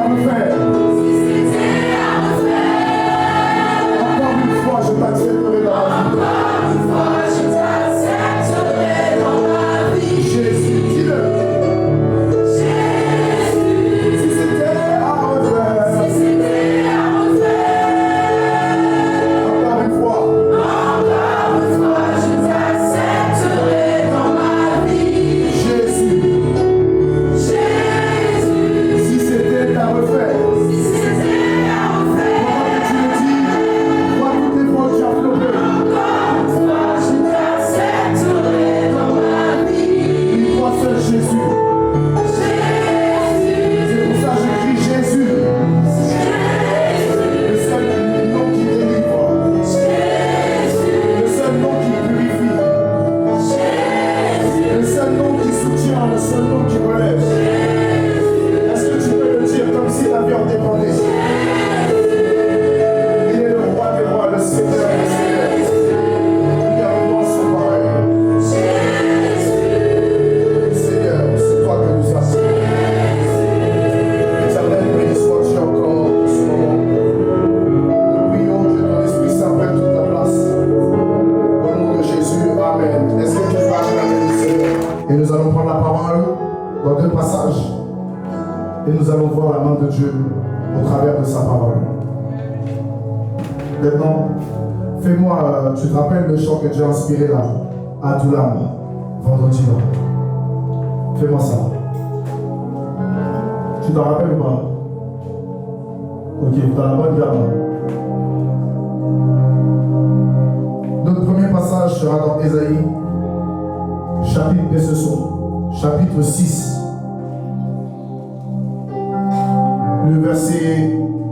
à refaire. Encore une fois, je t'accepterai dans la vie. Jésus, dis-le. Si c'était à refaire. Encore une fois. Jésus. Si c'était à refaire. Et nous allons voir la main de Dieu au travers de sa parole. Maintenant, fais-moi, tu te rappelles le chant que Dieu a inspiré là, à Doulam, vendredi là. Fais-moi ça. Tu t'en rappelles ou pas? Ok, tu as la bonne gamme. Notre premier passage sera dans Ésaïe, chapitre 6.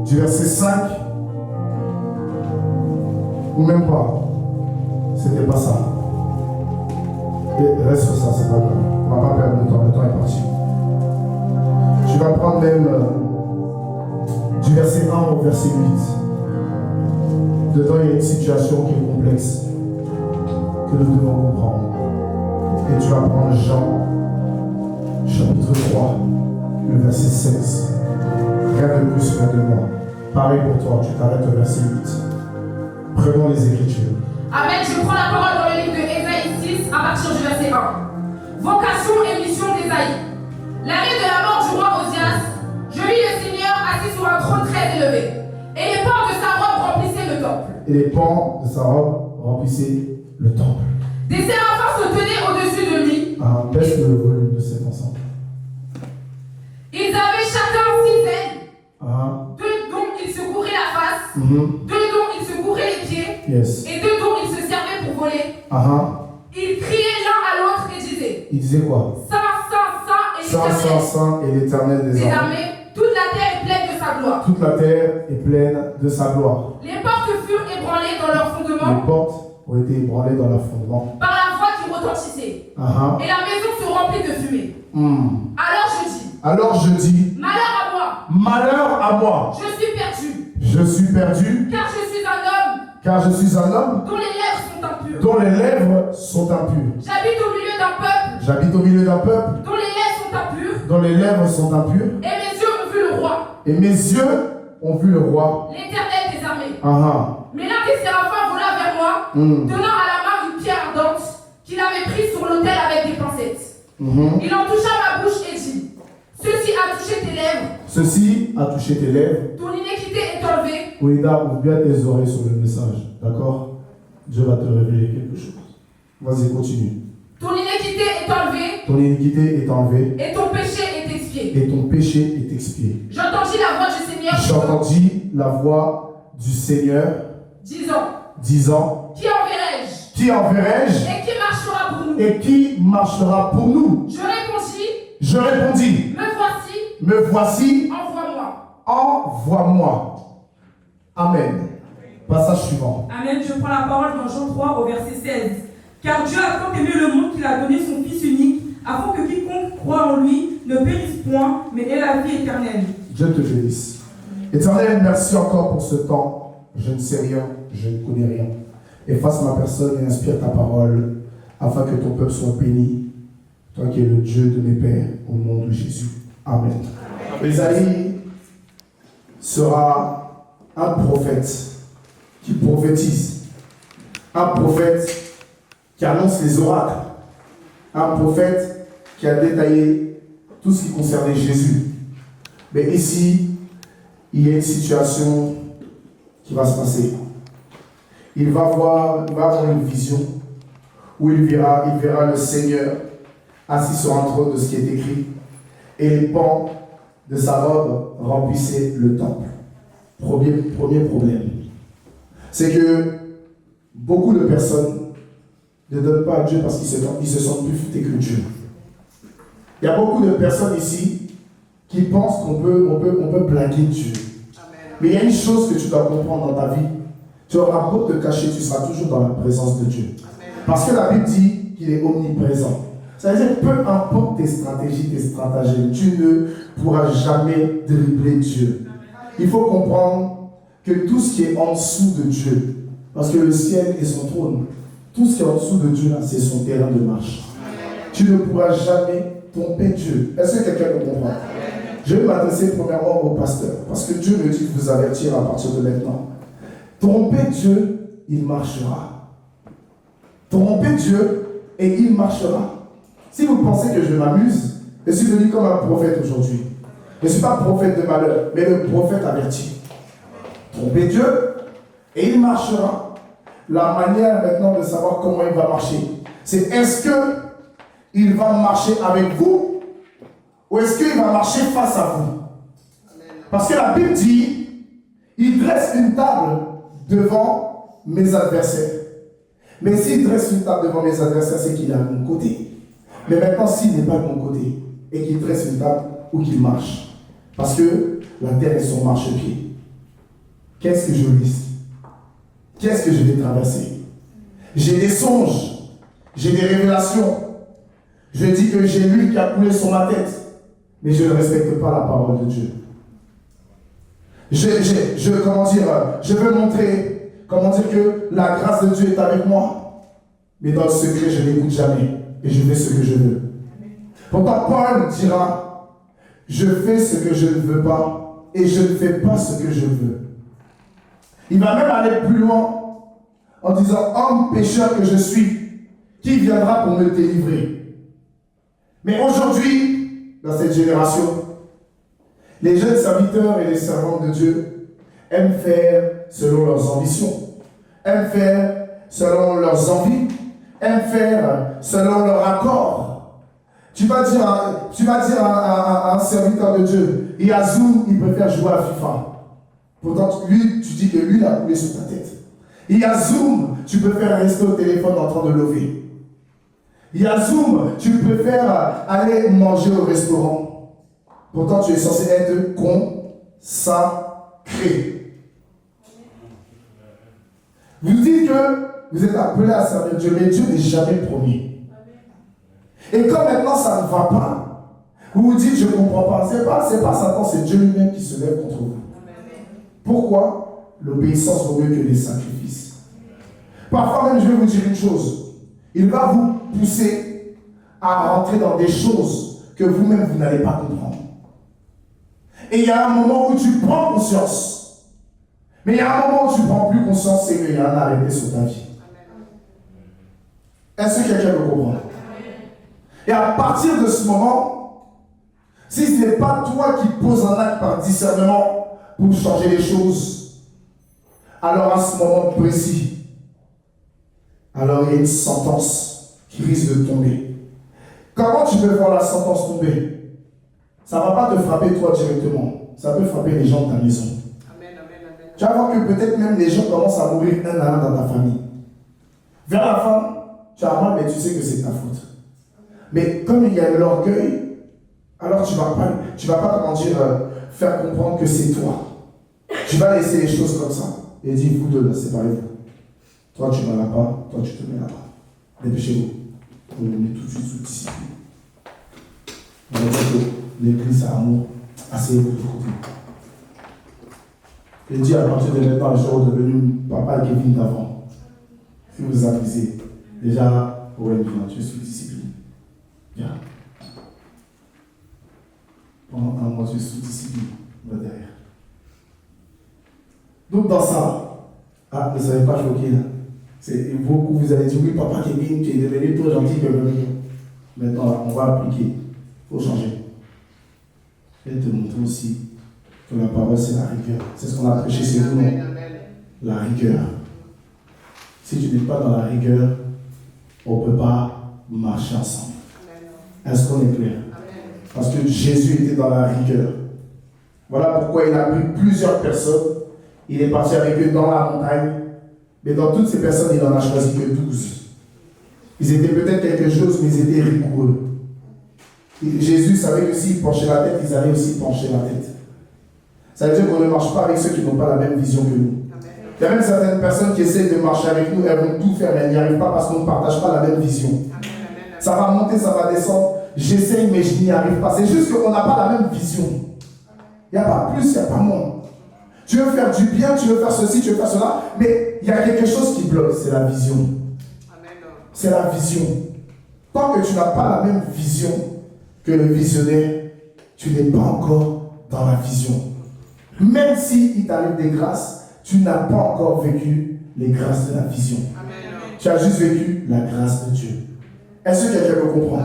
Du verset 5 ou même pas, c'était pas ça. Et reste sur ça, c'est pas grave. On va pas perdre le temps est parti. Tu vas prendre même du verset 1 au verset 8. Dedans, il y a une situation qui est complexe que nous devons comprendre. Et tu vas prendre Jean, chapitre 3, le verset 16. Rien de plus, rien de moins. Pareil pour toi, tu t'arrêtes au verset 8. Prenons les Écritures. Amen. Je prends la parole dans le livre de Ésaïe 6 à partir du verset 1. Vocation et mission d'Ésaïe. L'année de la mort du roi Osias, je vis le Seigneur assis sur un trône très élevé. Et les pans de sa robe remplissaient le temple. Et les pans de sa robe remplissaient le temple. Des séraphins se tenaient au-dessus de lui. Baisse le volume de cet ensemble. Ils avaient chacun 6 ailes. Deux dont ils se couvraient la face, deux dont ils se couvraient les pieds, et deux dont ils se servaient pour voler. Ils criaient l'un à l'autre et disaient. Ils disaient quoi? Saint, Saint, Saint et l'Éternel. Saint et l'Éternel des armées. Toute la terre est pleine de sa gloire. Toute la terre est pleine de sa gloire. Les portes furent ébranlées dans leur fondement. Les portes ont été ébranlées dans leur fondement. Par la voix qui retentissait. Et la maison se remplit de fumée. Alors je dis. Malheur à moi. Je suis perdu. Car je suis un homme. Dont les lèvres sont impures. J'habite au milieu d'un peuple. Dont les lèvres sont impures. Et mes yeux ont vu le roi. L'Éternel des armées. Mais l'un des séraphins vola vers moi, tenant à la main une pierre ardente qu'il avait prise sur l'autel avec des pincettes. Il en toucha ma bouche et dit. Ceci a touché tes lèvres. Ton iniquité est enlevée. Ouida, ouvre bien tes oreilles sur le message. D'accord? Dieu va te révéler quelque chose. Vas-y, continue. Ton iniquité est enlevée. Et ton péché est expié. J'entendis la voix du Seigneur. Disant. Qui enverrai-je? Et qui marchera pour nous? Je répondis. Me voici. Envoie-moi. Amen. Passage suivant. Amen. Je prends la parole dans Jean 3 au verset 16. Car Dieu a tant aimé le monde qu'il a donné son Fils unique, afin que quiconque croit en lui ne périsse point, mais ait la vie éternelle. Dieu te bénisse. Éternel, merci encore pour ce temps. Je ne sais rien, je ne connais rien. Efface ma personne et inspire ta parole, afin que ton peuple soit béni. Toi qui es le Dieu de mes pères, au nom de Jésus. Amen. Ésaïe sera un prophète qui prophétise, un prophète qui annonce les oracles, un prophète qui a détaillé tout ce qui concernait Jésus. Mais ici, il y a une situation qui va se passer. Il va avoir une vision où il verra le Seigneur assis sur un trône de ce qui est écrit, et les pans de sa robe remplissaient le temple. Premier problème, c'est que beaucoup de personnes ne donnent pas à Dieu parce qu'ils se sentent plus futés que Dieu. Il y a beaucoup de personnes ici qui pensent qu'on peut blaguer Dieu. Mais il y a une chose que tu dois comprendre dans ta vie. Tu auras beau te cacher, tu seras toujours dans la présence de Dieu. Parce que la Bible dit qu'il est omniprésent. Ça veut dire que peu importe tes stratégies, tes stratagèmes, tu ne pourras jamais dribbler Dieu. Il faut comprendre que tout ce qui est en dessous de Dieu, parce que le ciel est son trône, tout ce qui est en dessous de Dieu, là, c'est son terrain de marche. Tu ne pourras jamais tromper Dieu. Est-ce que quelqu'un me comprend? Je vais m'adresser premièrement au pasteur, parce que Dieu me dit de vous avertir à partir de maintenant. Tromper Dieu, il marchera. Tromper Dieu, et il marchera. Si vous pensez que je m'amuse, je suis venu comme un prophète aujourd'hui. Je ne suis pas prophète de malheur, mais le prophète averti. Trompez Dieu, et il marchera. La manière maintenant de savoir comment il va marcher, c'est est-ce qu'il va marcher avec vous, ou est-ce qu'il va marcher face à vous? Parce que la Bible dit, il dresse une table devant mes adversaires. Mais s'il dresse une table devant mes adversaires, c'est qu'il est à mon côté. Mais maintenant, s'il n'est pas de mon côté, et qu'il dresse une table ou qu'il marche, parce que la terre est son marchepied, qu'est-ce que je risque? Qu'est-ce que je vais traverser? J'ai des songes, j'ai des révélations. Je dis que j'ai l'huile qui a coulé sur ma tête, mais je ne respecte pas la parole de Dieu. Je veux montrer, que la grâce de Dieu est avec moi, mais dans le secret, je n'écoute jamais, et je fais ce que je veux. Pourtant, Paul dira, je fais ce que je ne veux pas, et je ne fais pas ce que je veux. Il va même aller plus loin, en disant, homme pécheur que je suis, qui viendra pour me délivrer? Mais aujourd'hui, dans cette génération, les jeunes serviteurs et les servantes de Dieu aiment faire selon leurs ambitions, aiment faire selon leurs envies, aiment faire selon leur accord. Tu vas dire à un serviteur de Dieu, Yazoum, il préfère jouer à FIFA. Pourtant, lui, tu dis que lui, il a coulé sur ta tête. Yazoum, tu préfères rester au téléphone en train de lever. Yazoum, tu préfères aller manger au restaurant. Pourtant, tu es censé être consacré. Vous dites que vous êtes appelé à servir Dieu, mais Dieu n'est jamais promis. Et comme maintenant ça ne va pas, vous vous dites, je ne comprends pas. C'est pas Satan, c'est Dieu lui-même qui se lève contre vous. Pourquoi? L'obéissance vaut mieux que les sacrifices. Parfois même, je vais vous dire une chose. Il va vous pousser à rentrer dans des choses que vous-même, vous n'allez pas comprendre. Et il y a un moment où tu prends conscience. Mais il y a un moment où tu ne prends plus conscience, c'est qu'il y a un arrêté sur ta vie. Est-ce que quelqu'un peut comprendre? Et à partir de ce moment, si ce n'est pas toi qui poses un acte par discernement pour changer les choses, alors à ce moment précis, alors il y a une sentence qui risque de tomber. Comment tu peux voir la sentence tomber? Ça ne va pas te frapper toi directement. Ça peut frapper les gens de ta maison. Amen, amen, amen. Tu vas voir que peut-être même les gens commencent à mourir un à un dans ta famille. Vers la fin, tu as mal, mais tu sais que c'est ta faute. Mais comme il y a de l'orgueil, alors tu ne vas pas comment dire, faire comprendre que c'est toi. Tu vas laisser les choses comme ça. Et dire, vous deux, là, séparez-vous. Toi, tu ne vas là-bas, toi, tu te mets là-bas. Dépêchez-vous. Vous venez tout de suite sous discipline. On va dire que l'église a amour. Asseyez-vous de côté. Et dis à partir de maintenant, je suis redevenu papa et Kevin d'avant. Si vous avisez, déjà, ouais, tu es sous discipline. Viens. Pendant un mois, tu es sous discipline. Va derrière. Donc dans ça, ah, ne soyez pas choqués. C'est beaucoup, vous allez dire, oui, papa Kevin, tu es devenu trop gentil. Maintenant, on va appliquer. Il faut changer. Et te montrer aussi que la parole, c'est la rigueur. C'est ce qu'on a prêché chez nous, non? La rigueur. Si tu n'es pas dans la rigueur, on ne peut pas marcher ensemble. Est-ce qu'on est clair? Parce que Jésus était dans la rigueur. Voilà pourquoi il a pris plusieurs personnes. Il est parti avec eux dans la montagne. Mais dans toutes ces personnes, il n'en a choisi que 12. Ils étaient peut-être quelque chose, mais ils étaient rigoureux. Et Jésus savait que s'ils penchaient la tête, ils allaient aussi pencher la tête. Ça veut dire qu'on ne marche pas avec ceux qui n'ont pas la même vision que nous. Il y a même certaines personnes qui essaient de marcher avec nous, elles vont tout faire, mais elles n'y arrivent pas parce qu'on ne partage pas la même vision. Ça va monter, ça va descendre. J'essaye, mais je n'y arrive pas. C'est juste qu'on n'a pas la même vision. Il n'y a pas plus, il n'y a pas moins. Tu veux faire du bien, tu veux faire ceci, tu veux faire cela, mais il y a quelque chose qui bloque, c'est la vision. C'est la vision. Tant que tu n'as pas la même vision que le visionnaire, tu n'es pas encore dans la vision. Même s'il t'arrive des grâces, tu n'as pas encore vécu les grâces de la vision. Tu as juste vécu la grâce de Dieu. Est-ce que quelqu'un me comprend?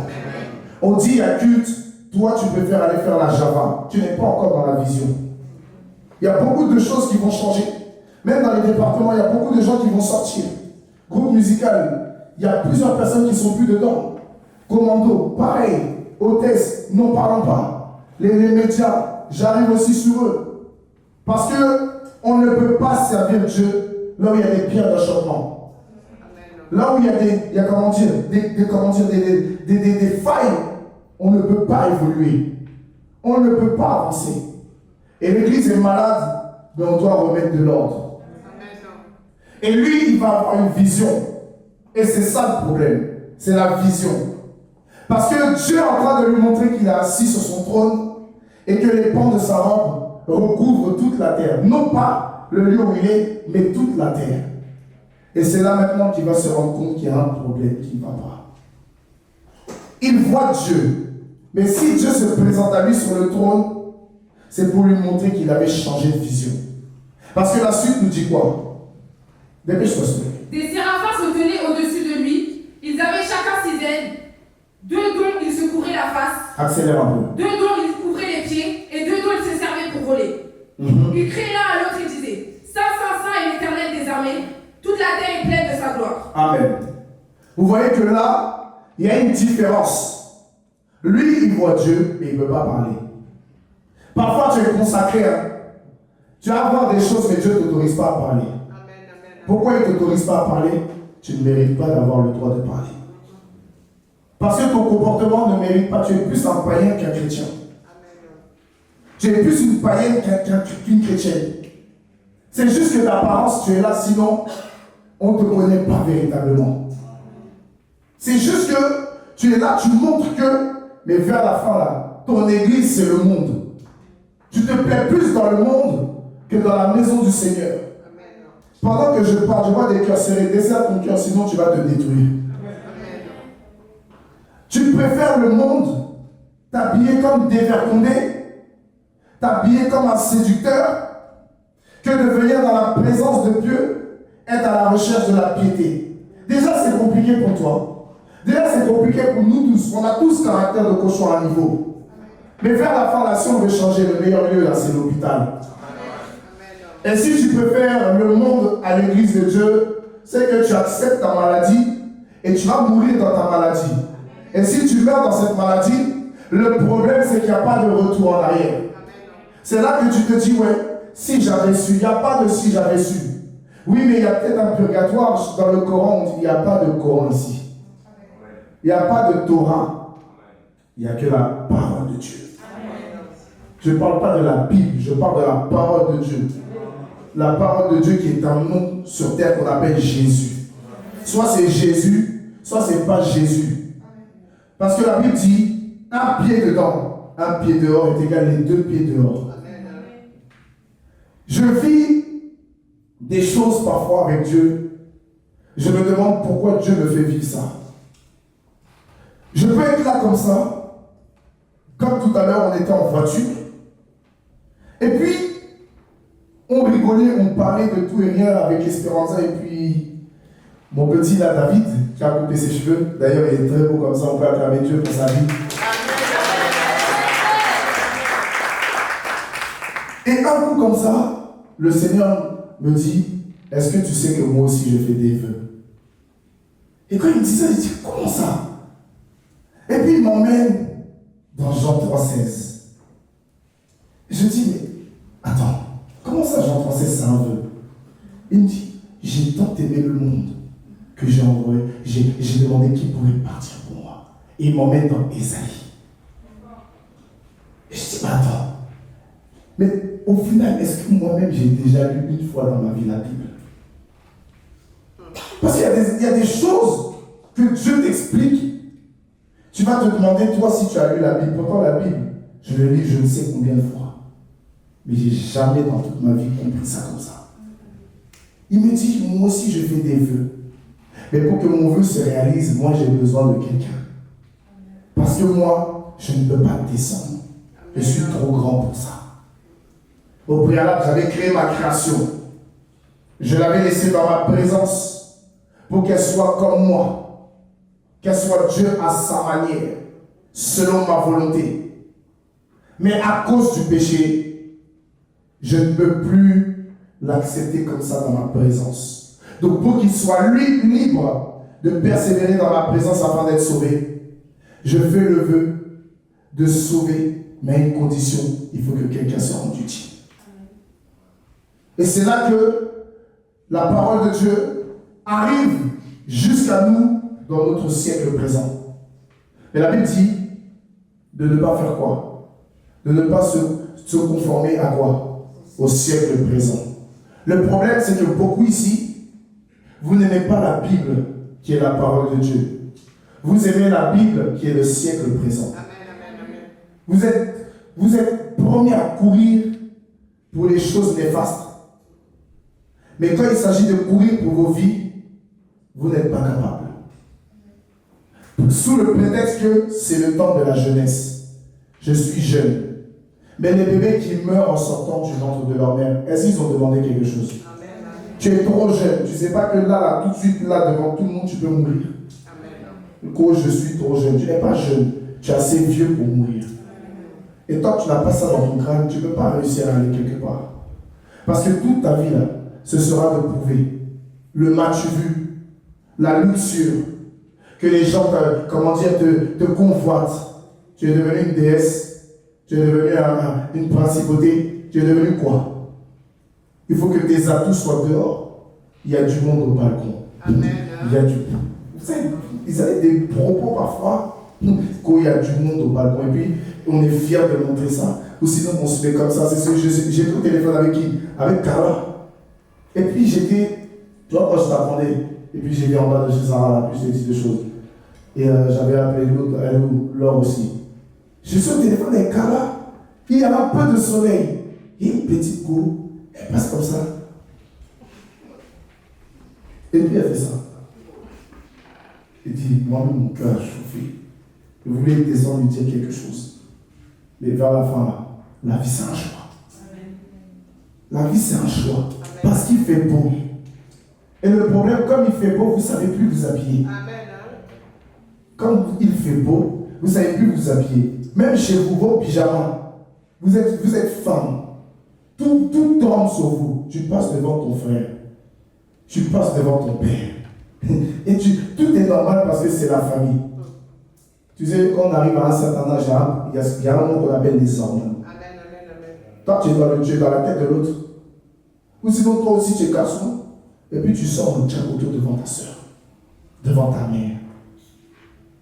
On dit il y a culte, toi tu préfères aller faire la Java. Tu n'es pas encore dans la vision. Il y a beaucoup de choses qui vont changer. Même dans les départements, il y a beaucoup de gens qui vont sortir. Groupe musical, il y a plusieurs personnes qui ne sont plus dedans. Commando, pareil. Hôtesse, n'en parlons pas. Les médias, j'arrive aussi sur eux. Parce qu'on ne peut pas servir Dieu là où il y a des pierres d'achoppement. Là où il y a des failles, on ne peut pas évoluer. On ne peut pas avancer. Et l'église est malade, mais on doit remettre de l'ordre. Et lui, il va avoir une vision. Et c'est ça le problème. C'est la vision. Parce que Dieu est en train de lui montrer qu'il est assis sur son trône et que les pans de sa robe recouvrent toute la terre. Non pas le lieu où il est, mais toute la terre. Et c'est là maintenant qu'il va se rendre compte qu'il y a un problème qui ne va pas. Il voit Dieu. Mais si Dieu se présente à lui sur le trône, c'est pour lui montrer qu'il avait changé de vision. Parce que la suite nous dit quoi? Dépêche-toi. Des séraphins se tenaient au-dessus de lui. Ils avaient chacun 6 ailes. 2 dont ils se couvraient la face. Accélère un peu. 2 dont ils couvraient les pieds. Et 2 dont ils se servaient pour voler. Ils criaient l'un à l'autre et disaient: Saint, Saint, Saint est l'Éternel des armées. Toute la terre est pleine de sa gloire. Amen. Vous voyez que là, il y a une différence. Lui, il voit Dieu, mais il ne veut pas parler. Parfois, tu es consacré. Tu vas avoir des choses, mais Dieu ne t'autorise pas à parler. Pourquoi il ne t'autorise pas à parler? Tu ne mérites pas d'avoir le droit de parler. Parce que ton comportement ne mérite pas. Tu es plus un païen qu'un chrétien. Tu es plus une païenne qu'une chrétienne. C'est juste que d'apparence, tu es là, sinon, on ne te connaît pas véritablement. C'est juste que tu es là, tu montres que, mais vers la fin, là, ton église, c'est le monde. Tu te plais plus dans le monde que dans la maison du Seigneur. Pendant que je parle, je vois des cœurs serrés. Desserre ton cœur, sinon tu vas te détruire. Tu préfères le monde, t'habiller comme dévergondé, t'habiller comme un séducteur, que de venir dans la présence de Dieu, être à la recherche de la piété. Déjà, c'est compliqué pour toi. Déjà, c'est compliqué pour nous tous. On a tous caractère de cochon à niveau. Mais vers la fin, là, si on veut changer, le meilleur lieu, là, c'est l'hôpital. Et si tu préfères le monde à l'église de Dieu, c'est que tu acceptes ta maladie et tu vas mourir dans ta maladie. Et si tu meurs dans cette maladie, le problème, c'est qu'il n'y a pas de retour en arrière. C'est là que tu te dis, ouais, si j'avais su, il n'y a pas de si j'avais su. Oui, mais il y a peut-être un purgatoire dans le Coran, on dit, il n'y a pas de Coran ici. Il n'y a pas de Torah. Il n'y a que la parole de Dieu. Je ne parle pas de la Bible, je parle de la parole de Dieu. La parole de Dieu qui est un nom sur terre qu'on appelle Jésus. Soit c'est Jésus, soit c'est pas Jésus. Parce que la Bible dit, un pied dedans, un pied dehors est égal les 2 pieds dehors. Je vis des choses parfois avec Dieu. Je me demande pourquoi Dieu me fait vivre ça. Je peux être là comme ça, comme tout à l'heure on était en voiture. Et puis, On rigolait, on parlait de tout et rien avec Espéranza et puis mon petit là, David, qui a coupé ses cheveux. D'ailleurs, il est très beau comme ça, on peut acclamer Dieu pour sa vie. Et un coup comme ça, le Seigneur me dit, est-ce que tu sais que moi aussi je fais des vœux? Et quand il me dit ça, je dis, comment ça? Et puis il m'emmène dans Jean 3,16. Je dis, mais attends, comment ça Jean 3,16 c'est un vœu? Il me dit, j'ai tant aimé le monde que j'ai demandé qui pourrait partir pour moi. Et il m'emmène dans Ésaïe. Et je dis, mais attends, mais au final, est-ce que moi-même j'ai déjà lu une fois dans ma vie la Bible? Parce qu'il y a des choses que Dieu t'explique. Tu vas te demander, toi, si tu as lu la Bible. Pourtant, la Bible, je l'ai lu je ne sais combien de fois. Mais je n'ai jamais dans toute ma vie compris ça comme ça. Il me dit, moi aussi, je fais des vœux. Mais pour que mon vœu se réalise, moi, j'ai besoin de quelqu'un. Parce que moi, je ne peux pas descendre. Je suis trop grand pour ça. Au préalable, j'avais créé ma création. Je l'avais laissée dans ma présence pour qu'elle soit comme moi. Qu'elle soit Dieu à sa manière, selon ma volonté. Mais à cause du péché, je ne peux plus l'accepter comme ça dans ma présence. Donc pour qu'il soit lui libre de persévérer dans ma présence afin d'être sauvé, je fais le vœu de sauver, mais à une condition, il faut que quelqu'un se rende utile. Et c'est là que la parole de Dieu arrive jusqu'à nous dans notre siècle présent. Mais la Bible dit de ne pas faire quoi? De ne pas se conformer à quoi? Au siècle présent. Le problème, c'est que beaucoup ici, vous n'aimez pas la Bible qui est la parole de Dieu. Vous aimez la Bible qui est le siècle présent. Vous êtes promis à courir pour les choses néfastes. Mais quand il s'agit de courir pour vos vies, vous n'êtes pas capable. Sous le prétexte que c'est le temps de la jeunesse. Je suis jeune. Mais les bébés qui meurent en sortant du ventre de leur mère, est-ce qu'ils ont demandé quelque chose? Amen. Tu es trop jeune. Tu ne sais pas que là, tout de suite, là, devant tout le monde, tu peux mourir. Amen. Cause je suis trop jeune. Tu n'es pas jeune. Tu es assez vieux pour mourir. Et tant que tu n'as pas ça dans ton crâne, tu ne peux pas réussir à aller quelque part. Parce que toute ta vie, là, ce sera de prouver le match vu, la luxure, que les gens te convoitent. Tu es devenu une déesse, tu es devenu une principauté, tu es devenu quoi? Il faut que tes atouts soient dehors. Il y a du monde au balcon. Amen. Il y a du... Vous savez, ils avaient des propos parfois, quand il y a du monde au balcon, et puis on est fiers de montrer ça. Ou sinon on se fait comme ça. J'étais au téléphone avec qui? Avec Carla. Et puis j'étais, tu vois, quand je t'attendais, et puis j'ai vu en bas de chez Sarah, puis je t'ai dit des choses. Et j'avais appelé l'autre, elle ou Laure aussi. Je suis au téléphone avec Carla, il y a un peu de soleil. Et une petite go, elle passe comme ça. Et puis elle fait ça. Elle dit, moi-même mon cœur a chauffé. Je voulais descendre lui dire quelque chose. Mais vers la fin, là, la vie c'est un choix. La vie c'est un choix. Parce qu'il fait beau. Et le problème, comme il fait beau, vous ne savez plus vous habiller. Quand il fait beau, vous ne savez plus vous habiller. Même chez vous, vos pyjamas, vous êtes femme. Tout tombe sur vous. Tu passes devant ton frère. Tu passes devant ton père. Et tout est normal parce que c'est la famille. Tu sais, quand on arrive à un certain âge, il y a un mot qu'on appelle les hormones. Toi, tu es dans la tête de l'autre. Ou sinon, toi aussi, tu es garçon. Et puis, tu sors le tchakoto devant ta soeur, devant ta mère.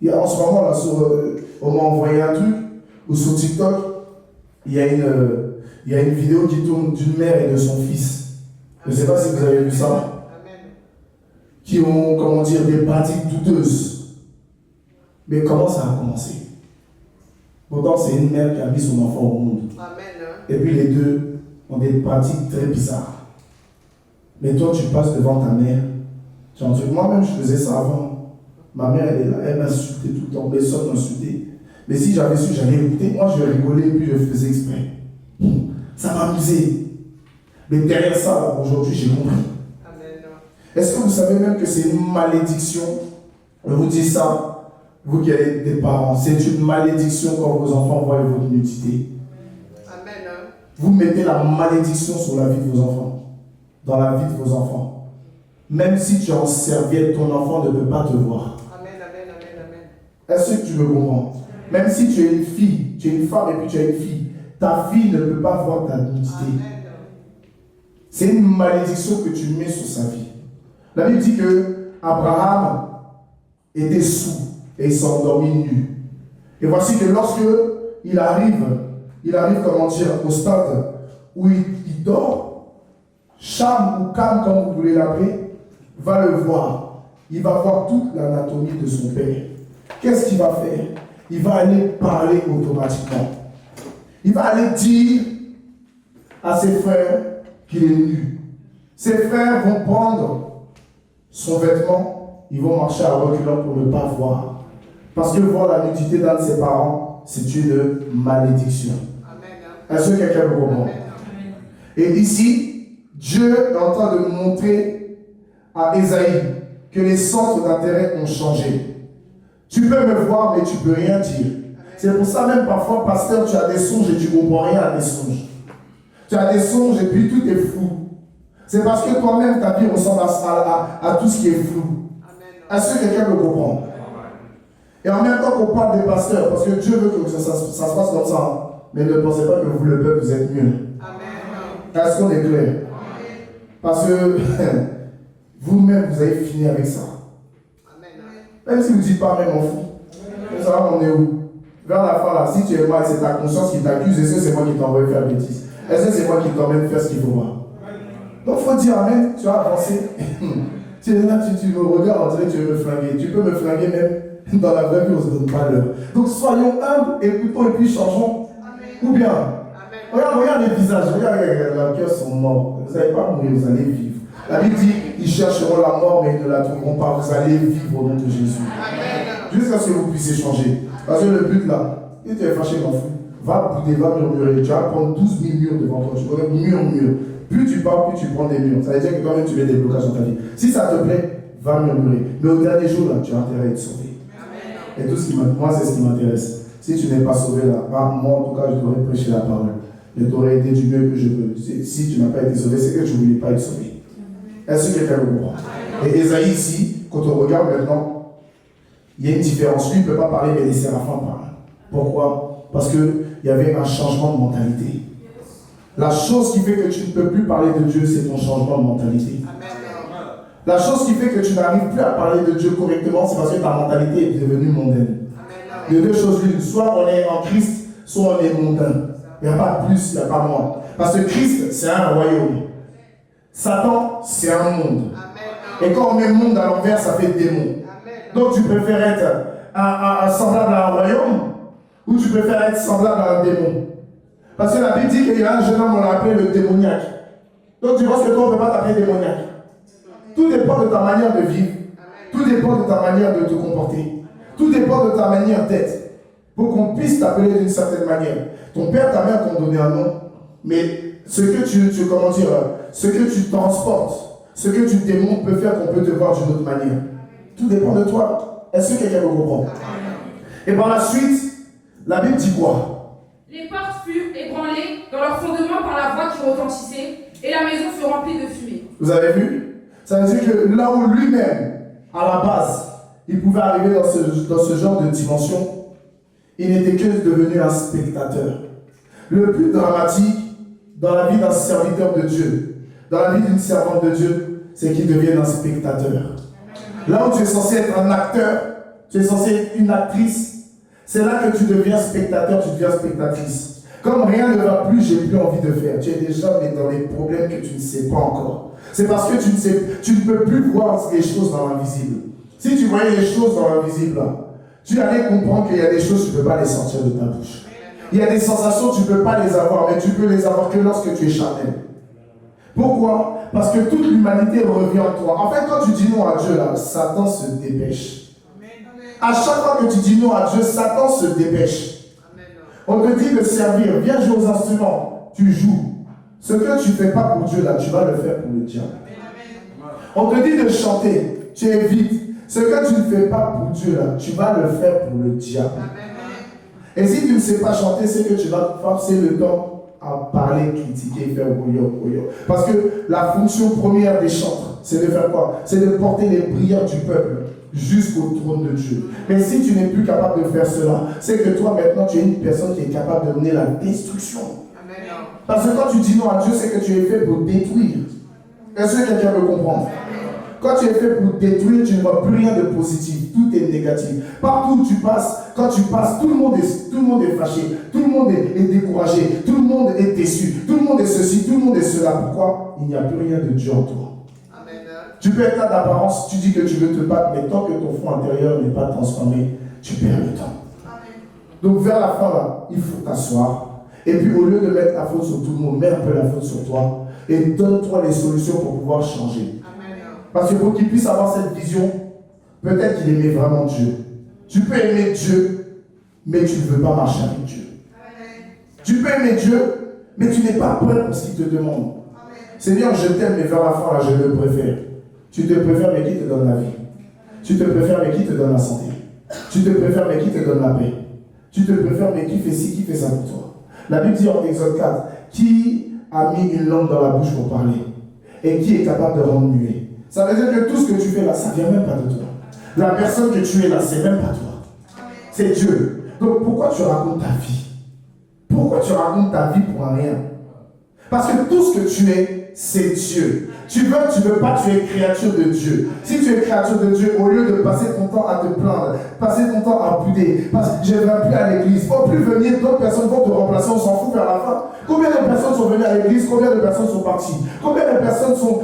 Et en ce moment, là, on m'a envoyé un truc, ou sur TikTok, il y a une vidéo qui tourne d'une mère et de son fils. Je ne sais pas si vous avez vu ça. Qui ont, comment dire, des pratiques douteuses. Mais comment ça a commencé? Pourtant, c'est une mère qui a mis son enfant au monde. Et puis les deux ont des pratiques très bizarres. Mais toi, tu passes devant ta mère. Moi-même, je faisais ça avant. Ma mère, elle est là, elle m'insultait tout le temps. Les soeurs m'insultaient. Mais si j'avais su, j'allais écouter. Moi, je rigolais et puis je faisais exprès. Ça m'amusait. Mais derrière ça, aujourd'hui, j'ai compris. Est-ce que vous savez même que c'est une malédiction? Je vous dis ça, vous qui êtes des parents, c'est une malédiction quand vos enfants voient votre nudité. Vous mettez la malédiction sur la vie de vos enfants, dans la vie de vos enfants. Même si tu es en serviette, ton enfant ne peut pas te voir. Est-ce que tu me comprends? Même si tu es une fille, tu es une femme et puis tu es une fille, ta fille ne peut pas voir ta nudité. C'est une malédiction que tu mets sur sa vie. La Bible dit que Abraham était sourd et il s'est endormi nu. Et voici que lorsque il arrive, comment dire, au stade où il dort, Cham ou Cam, comme vous voulez l'appeler, va le voir. Il va voir toute l'anatomie de son père. Qu'est-ce qu'il va faire? Il va aller parler automatiquement. Il va aller dire à ses frères qu'il est nu. Ses frères vont prendre son vêtement, ils vont marcher à reculons pour ne pas voir. Parce que voir la nudité d'un de ses parents, c'est une malédiction. Est-ce que quelqu'un me comprend? Et ici, Dieu est en train de montrer à Ésaïe que les centres d'intérêt ont changé. Tu peux me voir, mais tu ne peux rien dire. C'est pour ça même parfois, pasteur, tu as des songes et tu ne comprends rien à des songes. Tu as des songes et puis tout est flou. C'est parce que toi-même, ta vie ressemble à tout ce qui est flou. Est-ce que quelqu'un me comprend? Et en même temps qu'on parle des pasteurs, parce que Dieu veut que ça se passe comme ça, hein. Mais ne pensez pas que vous, le peuple, vous êtes mieux. Est-ce qu'on est clair? Parce que vous-même, vous avez fini avec ça. Même si vous ne dites pas, même on fout. Vous savez, on est où? Vers la fin, là, si tu es mal, c'est ta conscience qui t'accuse. Est-ce que c'est moi qui t'envoie faire bêtise? Est-ce que c'est moi qui t'emmène faire ce qu'il faut voir? Donc, il faut dire Amen, tu vas avancer. Tu es là, tu me regardes, on dirait que tu veux me flinguer. Tu peux me flinguer même dans la vraie vie, on ne se donne pas l'heure. Donc, soyons humbles, écoutons et puis changeons. Ou bien, regarde les visages, regarde, les cœurs sont morts. Vous n'allez pas mourir, vous allez vivre. La Bible dit, ils chercheront la mort, mais ils ne la trouveront pas. Vous allez vivre au nom de Jésus. Jusqu'à ce que vous puissiez changer. Parce que le but là, si tu es fâché, m'en fous. Va bouder, va murmurer. Tu vas prendre 12 000 murs devant toi. Tu connais mur. Plus tu parles, plus tu prends des murs. Ça veut dire que toi-même tu mets des blocages dans ta vie. Si ça te plaît, va murmurer. Mais au dernier jour là, tu as intérêt à être sauvé. Et tout ce qui moi, c'est ce qui m'intéresse. Si tu n'es pas sauvé là, moi en tout cas, je t'aurais prêché la parole. Je t'aurais aidé du mieux que je peux. Si tu n'as pas été sauvé, c'est que tu ne voulais pas être sauvé. Est-ce que quelqu'un me comprend? Et Ésaïe ici, quand on regarde maintenant, il y a une différence. Lui, il ne peut pas parler, mais les séraphins parlent. Pourquoi? Parce qu'il y avait un changement de mentalité. La chose qui fait que tu ne peux plus parler de Dieu, c'est ton changement de mentalité. La chose qui fait que tu n'arrives plus à parler de Dieu correctement, c'est parce que ta mentalité est devenue mondaine. Il y a deux choses l'une. Soit on est en Christ, soit on est mondain. Il n'y a pas plus, il n'y a pas moins. Parce que Christ, c'est un royaume. Satan, c'est un monde. Et quand on met le monde à l'envers, ça fait démon. Donc tu préfères être semblable à un royaume ou tu préfères être semblable à un démon. Parce que la Bible dit qu'il y a un jeune homme, on l'a appelé le démoniaque. Donc tu penses que toi, on ne peut pas t'appeler démoniaque. Tout dépend de ta manière de vivre. Tout dépend de ta manière de te comporter. Tout dépend de ta manière d'être. Pour qu'on puisse t'appeler d'une certaine manière. Ton père, ta mère t'ont donné un nom. Mais ce que ce que tu transportes, ce que tu démontres peut faire qu'on peut te voir d'une autre manière. Tout dépend de toi. Est-ce que quelqu'un me comprend? Et par la suite, la Bible dit quoi? Les portes furent ébranlées dans leur fondement par la voix qui retentissait, et la maison fut remplie de fumée. Vous avez vu? Ça veut dire que là où lui-même, à la base, il pouvait arriver dans ce genre de dimension, il n'était que devenu un spectateur. Le plus dramatique dans la vie d'un serviteur de Dieu, dans la vie d'une servante de Dieu, c'est qu'il devienne un spectateur. Là où tu es censé être un acteur, tu es censé être une actrice, c'est là que tu deviens spectateur, tu deviens spectatrice. Comme rien ne va plus, j'ai plus envie de faire. Tu es déjà dans les problèmes que tu ne sais pas encore. C'est parce que tu ne peux plus voir les choses dans l'invisible. Si tu voyais les choses dans l'invisible, tu allais comprendre qu'il y a des choses, tu ne peux pas les sortir de ta bouche. Il y a des sensations, tu ne peux pas les avoir, mais tu peux les avoir que lorsque tu es charnel. Pourquoi? Parce que toute l'humanité revient en toi. En fait, quand tu dis non à Dieu, là, Satan se dépêche. À chaque fois que tu dis non à Dieu, Satan se dépêche. On te dit de servir, viens jouer aux instruments, tu joues. Ce que tu ne fais pas pour Dieu, là, tu vas le faire pour le diable. On te dit de chanter, tu évites. Ce que tu ne fais pas pour Dieu, là, tu vas le faire pour le diable. Et si tu ne sais pas chanter, c'est que tu vas passer le temps à parler, critiquer, faire bouillon. Parce que la fonction première des chantres, c'est de faire quoi? C'est de porter les prières du peuple jusqu'au trône de Dieu. Mais si tu n'es plus capable de faire cela, c'est que toi maintenant tu es une personne qui est capable de mener la destruction. Amen. Parce que quand tu dis non à Dieu, c'est que tu es fait pour détruire. Est-ce que quelqu'un peut comprendre? Quand tu es fait pour détruire, tu ne vois plus rien de positif. Tout est négatif. Partout où tu passes, quand tu passes, tout le monde est fâché. Tout le monde est découragé. Tout le monde est déçu. Tout le monde est ceci, tout le monde est cela. Pourquoi? Il n'y a plus rien de Dieu en toi. Amen. Tu peux être là d'apparence, tu dis que tu veux te battre, mais tant que ton front intérieur n'est pas transformé, tu perds le temps. Amen. Donc vers la fin, là, il faut t'asseoir. Et puis au lieu de mettre la faute sur tout le monde, mets un peu la faute sur toi. Et donne-toi les solutions pour pouvoir changer. Parce que pour qu'il puisse avoir cette vision, peut-être qu'il aimait vraiment Dieu. Tu peux aimer Dieu, mais tu ne veux pas marcher avec Dieu. Amen. Tu peux aimer Dieu, mais tu n'es pas prêt pour ce qu'il te demande. Amen. Seigneur, je t'aime, mais vers la fin, là, je le préfère. Tu te préfères, mais qui te donne la vie? Tu te préfères, mais qui te donne la santé? Tu te préfères, mais qui te donne la paix? Tu te préfères, mais qui fait ci, qui fait ça pour toi? La Bible dit en Exode 4, qui a mis une langue dans la bouche pour parler? Et qui est capable de rendre muet? Ça veut dire que tout ce que tu fais là, ça ne vient même pas de toi. La personne que tu es là, c'est même pas toi. C'est Dieu. Donc pourquoi tu racontes ta vie? Pourquoi tu racontes ta vie pour rien? Parce que tout ce que tu es, c'est Dieu. Tu veux pas, tu es créature de Dieu. Si tu es créature de Dieu, au lieu de passer ton temps à te plaindre, passer ton temps à bouder, parce que je ne vais plus à l'église, faut plus venir, d'autres personnes vont te remplacer, on s'en fout vers la fin. Combien de personnes sont venues à l'église? Combien de personnes sont parties? Combien de personnes sont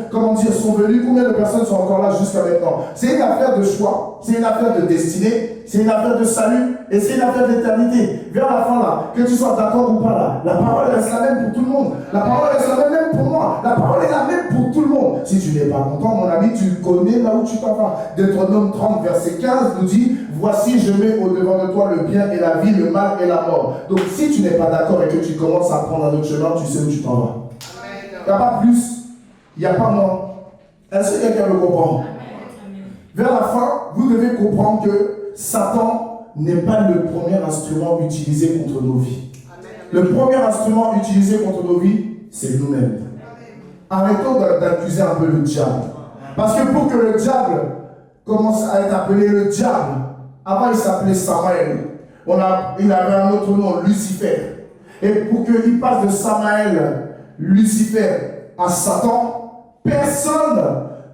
venues? Combien de personnes sont encore là jusqu'à maintenant? C'est une affaire de choix, c'est une affaire de destinée, c'est une affaire de salut, et c'est une affaire d'éternité. Vers la fin là, que tu sois d'accord ou pas là, la parole reste la même pour tout le monde. La parole reste la même pour moi. La parole est la même pour tout le monde. Si tu n'es pas content, mon ami, tu connais là où tu t'en vas. Deutéronome 30, verset 15 nous dit: voici, je mets au-devant de toi le bien et la vie, le mal et la mort. Donc si tu n'es pas d'accord et que tu commences à prendre un autre chemin, tu sais où tu t'en vas. Il n'y a pas plus, il n'y a pas moins. Est-ce que quelqu'un le comprend? Vers la fin, vous devez comprendre que Satan n'est pas le premier instrument utilisé contre nos vies. Le premier instrument utilisé contre nos vies, c'est nous-mêmes. Arrêtons d'accuser un peu le diable. Parce que pour que le diable commence à être appelé le diable, avant il s'appelait Samaël. Il avait un autre nom, Lucifer. Et pour qu'il passe de Samaël, Lucifer, à Satan, personne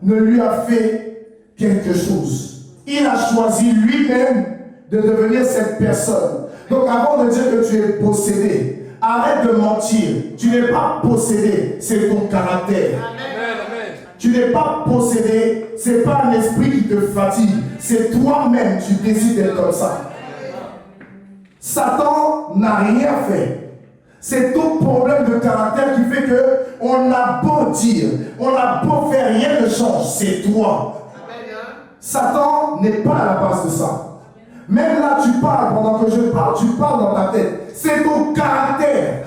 ne lui a fait quelque chose. Il a choisi lui-même de devenir cette personne. Donc avant de dire que tu es possédé, arrête de mentir. Tu n'es pas possédé, c'est ton caractère. Amen. Tu n'es pas possédé, c'est pas un esprit qui te fatigue, c'est toi-même, tu décides d'être comme ça. Satan n'a rien fait. C'est ton problème de caractère qui fait que on a beau dire, on a beau faire, rien ne change, c'est toi. Satan n'est pas à la base de ça. Même là, tu parles, pendant que je parle, tu parles dans ta tête. C'est ton caractère.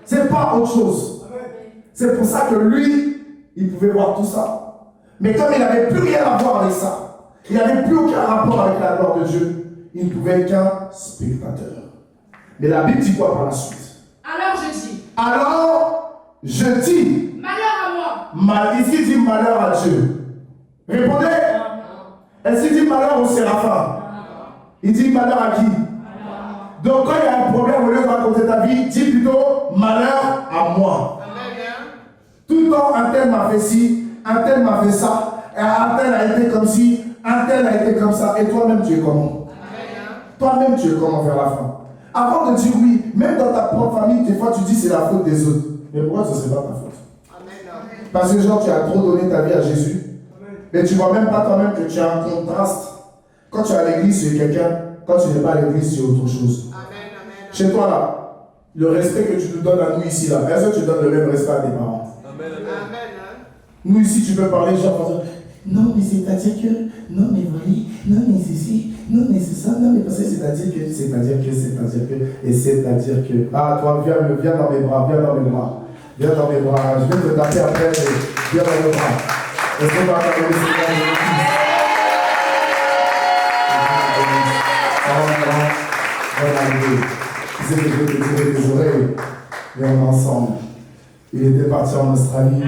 C'est pas autre chose. C'est pour ça que lui, il pouvait voir tout ça. Mais comme il n'avait plus rien à voir avec ça, il n'avait plus aucun rapport avec la gloire de Dieu, il ne pouvait être qu'un spectateur. Mais la Bible dit quoi par la suite? Alors je dis. Malheur à moi. Est-ce qu'il dit malheur à Dieu? Répondez. Est-ce qu'il dit malheur au séraphin? Il dit malheur à qui? Donc quand il y a un problème, au lieu de raconter ta vie, dis plutôt malheur à moi. Tout le temps, un tel m'a fait ci, un tel m'a fait ça, un tel a été comme ci, un tel a été comme ça. Et toi-même, tu es comment? Toi-même, tu es comment vers la fin? Avant de dire oui, même dans ta propre famille, des fois tu dis c'est la faute des autres. Mais pourquoi ce ne serait pas ta faute? Parce que genre tu as trop donné ta vie à Jésus. Mais tu ne vois même pas toi-même que tu as un contraste. Quand tu es à l'église, tu es quelqu'un. Quand tu n'es pas à l'église, tu es autre chose. Amen. Chez toi là, le respect que tu nous donnes à nous ici là, est-ce que tu donnes le même respect à tes parents? Amen. Nous ici, tu peux parler genre, non mais c'est-à-dire que, non mais oui, non mais ceci, non mais c'est ça, non mais parce que c'est-à-dire que, et c'est-à-dire que, ah toi viens dans mes bras, Viens dans mes bras. Je vais te taper après, mais viens dans mes bras. Est-ce qu'on va acclamer le Seigneur? C'est que je vais te tirer des oreilles, mais on est ensemble. Il était parti en Australie,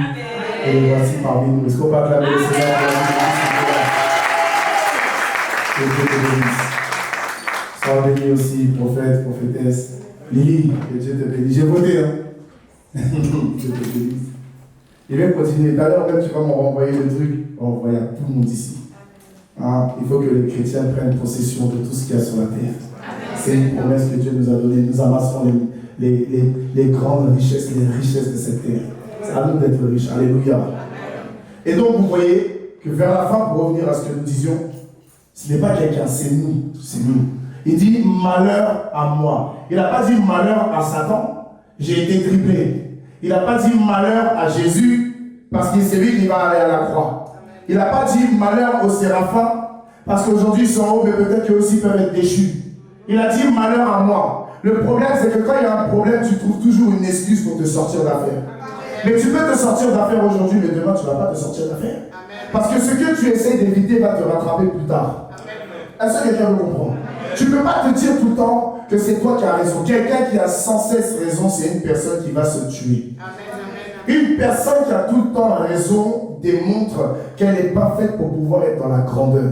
et le voici parmi nous. Est-ce qu'on va acclamer le Seigneur? Que Dieu te bénisse. Sois béni aussi, prophète, prophétesse. Lily, que Dieu te bénisse. J'ai voté, hein? Dieu te bénisse. Il va continuer. D'ailleurs, même tu vas m'envoyer le truc. On va envoyer à tout le monde ici. Hein? Il faut que les chrétiens prennent possession de tout ce qu'il y a sur la terre. C'est une promesse que Dieu nous a donnée. Nous amassons les grandes richesses, les richesses de cette terre. C'est à nous d'être riches. Alléluia. Et donc, vous voyez que vers la fin, pour revenir à ce que nous disions, ce n'est pas quelqu'un, c'est nous. C'est nous. Il dit malheur à moi. Il n'a pas dit malheur à Satan. J'ai été triplé. Il n'a pas dit malheur à Jésus parce que c'est lui qui va aller à la croix. Il n'a pas dit malheur aux séraphins parce qu'aujourd'hui ils sont en haut, mais peut-être qu'eux aussi peuvent être déchus. Il a dit malheur à moi. Le problème, c'est que quand il y a un problème, tu trouves toujours une excuse pour te sortir d'affaire. Mais tu peux te sortir d'affaire aujourd'hui, mais demain, tu ne vas pas te sortir d'affaire. Parce que ce que tu essaies d'éviter va te rattraper plus tard. Est-ce que quelqu'un me comprend? Tu ne peux pas te dire tout le temps que c'est toi qui as raison. Quelqu'un qui a sans cesse raison, c'est une personne qui va se tuer. Une personne qui a tout le temps raison démontre qu'elle n'est pas faite pour pouvoir être dans la grandeur.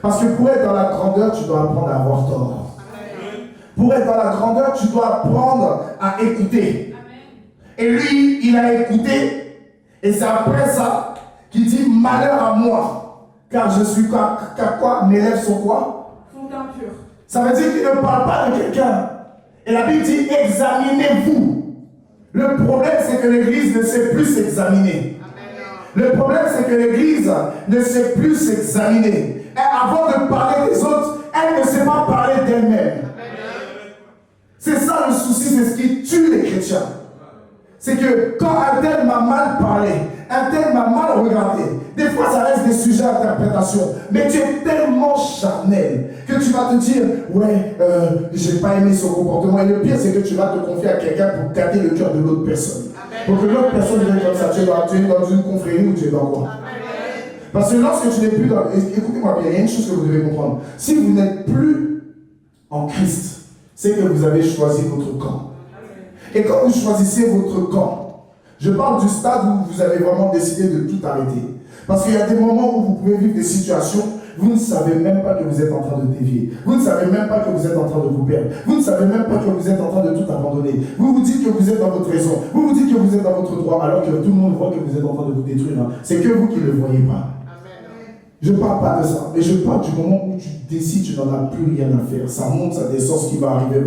Parce que pour être dans la grandeur, tu dois apprendre à avoir tort. Pour être dans la grandeur, tu dois apprendre à écouter. Et lui, il a écouté. Et c'est après ça qu'il dit malheur à moi. Car je suis quoi? Mes lèvres sont quoi? Sont impures. Ça veut dire qu'il ne parle pas de quelqu'un. Et la Bible dit examinez-vous. Le problème, c'est que l'Église ne sait plus s'examiner. Le problème, c'est que l'Église ne sait plus s'examiner. Et avant de parler des autres, elle ne sait pas parler d'elle-même. C'est ça le souci, c'est ce qui tue les chrétiens. C'est que quand un tel m'a mal parlé, un tel m'a mal regardé, des fois ça reste des sujets à interprétation, mais tu es tellement charnel que tu vas te dire, ouais, j'ai pas aimé son comportement. Et le pire, c'est que tu vas te confier à quelqu'un pour gâter le cœur de l'autre personne. Pour que l'autre personne vienne comme ça, tu es dans une confrérie ou tu es dans quoi? Parce que lorsque tu n'es plus dans... Écoutez-moi bien, il y a une chose que vous devez comprendre. Si vous n'êtes plus en Christ, c'est que vous avez choisi votre camp. Et quand vous choisissez votre camp, je parle du stade où vous avez vraiment décidé de tout arrêter. Parce qu'il y a des moments où vous pouvez vivre des situations, vous ne savez même pas que vous êtes en train de dévier. Vous ne savez même pas que vous êtes en train de vous perdre. Vous ne savez même pas que vous êtes en train de tout abandonner. Vous vous dites que vous êtes dans votre raison. Vous vous dites que vous êtes dans votre droit, alors que tout le monde voit que vous êtes en train de vous détruire. C'est que vous qui ne le voyez pas. Je ne parle pas de ça, mais je parle du moment où tu décides, tu n'en as plus rien à faire. Ça monte, ça descend, ce qui va arriver,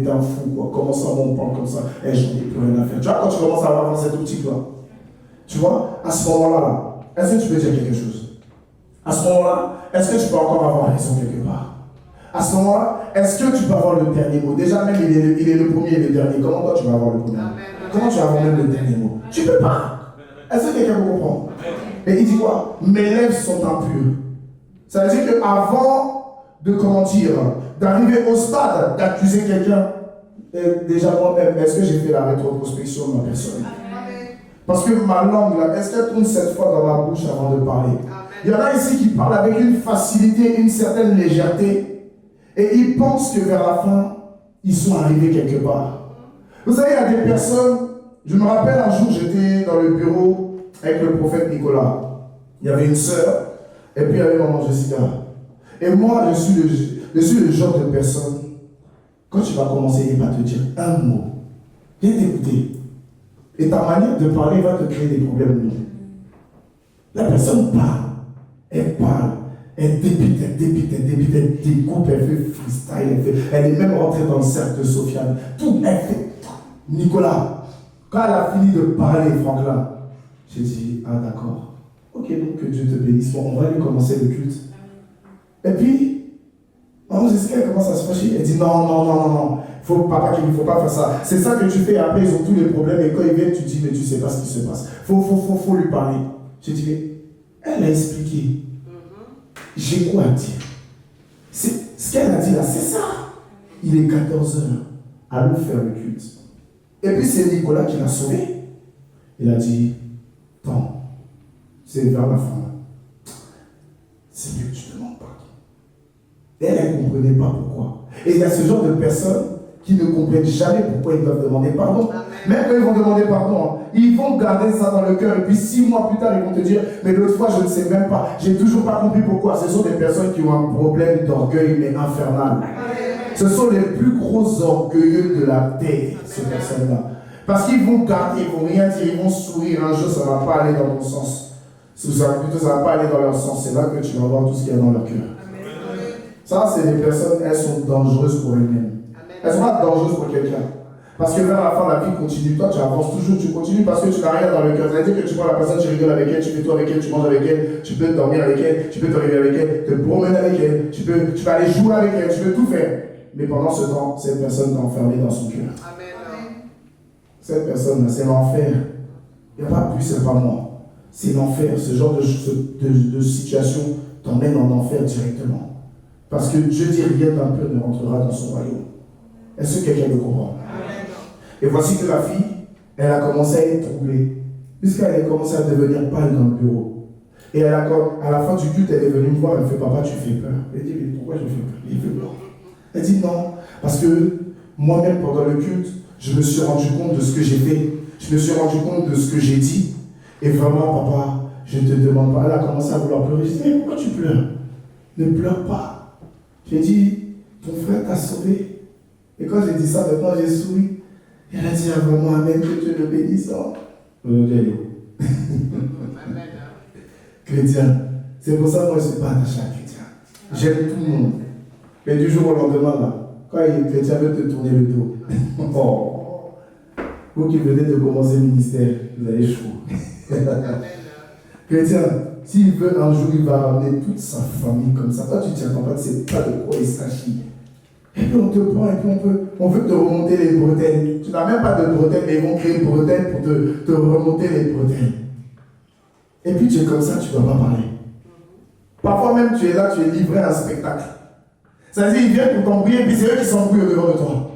t'es un fou, quoi. Comment ça, on parle comme ça? J'en ai plus rien à faire. Tu vois, quand tu commences à avoir dans cette optique-là, tu vois, à ce moment-là, est-ce que tu peux dire quelque chose? À ce moment-là, est-ce que tu peux encore avoir raison quelque part? À ce moment-là, est-ce que tu peux avoir le dernier mot? Déjà, même il est le premier et le dernier. Comment toi, tu vas avoir le premier mot? Comment tu vas avoir même le dernier mot? Tu ne peux pas. Est-ce que quelqu'un me comprend? Et il dit quoi? Mes lèvres sont impures. Ça veut dire qu'avant de, d'arriver au stade d'accuser quelqu'un, déjà moi-même, est-ce que j'ai fait la rétrospection de ma personne? Parce que ma langue, là, est-ce qu'elle tourne cette fois dans ma bouche avant de parler? Il y en a ici qui parlent avec une facilité, une certaine légèreté, et ils pensent que vers la fin, ils sont arrivés quelque part. Vous savez, il y a des personnes, je me rappelle un jour, j'étais dans le bureau avec le prophète Nicolas. Il y avait une sœur, et puis il y avait maman Jessica. Et moi, je suis le genre de personne, quand tu vas commencer, il va te dire un mot. Viens t'écouter. Et ta manière de parler va te créer des problèmes. La personne parle. Elle débite, elle découpe, elle fait freestyle, elle est même rentrée dans le cercle de Sofiane. Tout, elle fait. Nicolas, quand elle a fini de parler, Franklin, j'ai dit, ah d'accord, ok, donc que Dieu te bénisse. Bon, on va aller commencer le culte. Et puis, maman Jessica commence à se fâcher. Elle dit, non, papa, il ne faut pas faire ça. C'est ça que tu fais, après ils ont tous les problèmes, et quand ils viennent, tu dis, mais tu ne sais pas ce qui se passe. Faut lui parler. J'ai dit, mais elle a expliqué. J'ai quoi à dire? Ce qu'elle a dit là, c'est ça. Il est 14h. Allons faire le culte. Et puis c'est Nicolas qui l'a sauvé. Il a dit, tant, c'est vers la fin. C'est mieux que tu demandes pardon. Et elle ne comprenait pas pourquoi. Et il y a ce genre de personnes qui ne comprennent jamais pourquoi ils doivent demander pardon. Même quand ils vont demander pardon, ils vont garder ça dans le cœur. Et puis 6 mois plus tard, ils vont te dire, mais l'autre fois, je ne sais même pas. J'ai toujours pas compris pourquoi. Ce sont des personnes qui ont un problème d'orgueil, mais infernal. Ce sont les plus gros orgueilleux de la terre, ces personnes-là. Parce qu'ils vont garder, ils ne vont rien dire, ils vont sourire. Un jour, ça ne va pas aller dans ton sens. Plutôt, ça ne va pas aller dans leur sens. C'est là que tu vas voir tout ce qu'il y a dans leur cœur. Ça, c'est des personnes, elles sont dangereuses pour elles-mêmes. Elles ne sont pas dangereuses pour quelqu'un. Parce que vers la fin, la vie continue. Toi, tu avances toujours, tu continues parce que tu n'as rien dans le cœur. C'est-à-dire que tu vois la personne, tu rigoles avec elle, tu fais tout avec elle, tu manges avec elle, tu peux dormir avec elle, tu peux te réveiller avec elle, te promener avec elle, tu peux aller jouer avec elle, tu peux tout faire. Mais pendant ce temps, cette personne est enfermée dans son cœur. Cette personne-là, c'est l'enfer. Il n'y a pas plus, c'est pas moi. C'est l'enfer. Ce genre de situation t'emmène en enfer directement. Parce que Dieu dit rien d'impur ne rentrera dans son royaume. Est-ce que quelqu'un le comprend? Et voici que la fille, elle a commencé à être troublée. Puisqu'elle a commencé à devenir pâle dans le bureau. Et à la fin du culte, elle est venue me voir, elle me fait, papa, tu fais peur. Elle dit, mais pourquoi je fais peur? Il fait peur. Elle dit, non, parce que moi-même, pendant le culte, je me suis rendu compte de ce que j'ai fait. Je me suis rendu compte de ce que j'ai dit. Et vraiment, papa, je ne te demande pas. Elle a commencé à vouloir pleurer. Je dis, mais pourquoi tu pleures? Ne pleure pas. J'ai dit, ton frère t'a sauvé. Et quand j'ai dit ça, maintenant j'ai souri. Et elle a dit, vraiment, amen, que Dieu le bénisse. Chrétien. C'est pour ça que moi, je ne suis pas attaché à chrétien. J'aime tout le monde. Mais du jour au lendemain, là, quand il chrétien veut te tourner le dos, oh, vous qui venez de commencer le ministère, vous avez chaud. Chrétien, s'il veut un jour, il va ramener toute sa famille comme ça. Toi, tu ne t'y attends pas, tu ne sais pas de quoi il s'agit. Et puis on te prend, et puis on veut te remonter les bretelles. Tu n'as même pas de bretelles, mais ils vont créer une bretelle pour te remonter les bretelles. Et puis tu es comme ça, tu ne vas pas parler. Parfois même, tu es là, tu es livré à un spectacle. Ça veut dire, ils viennent pour t'embrouiller, et puis c'est eux qui s'embrouillent au-devant de toi.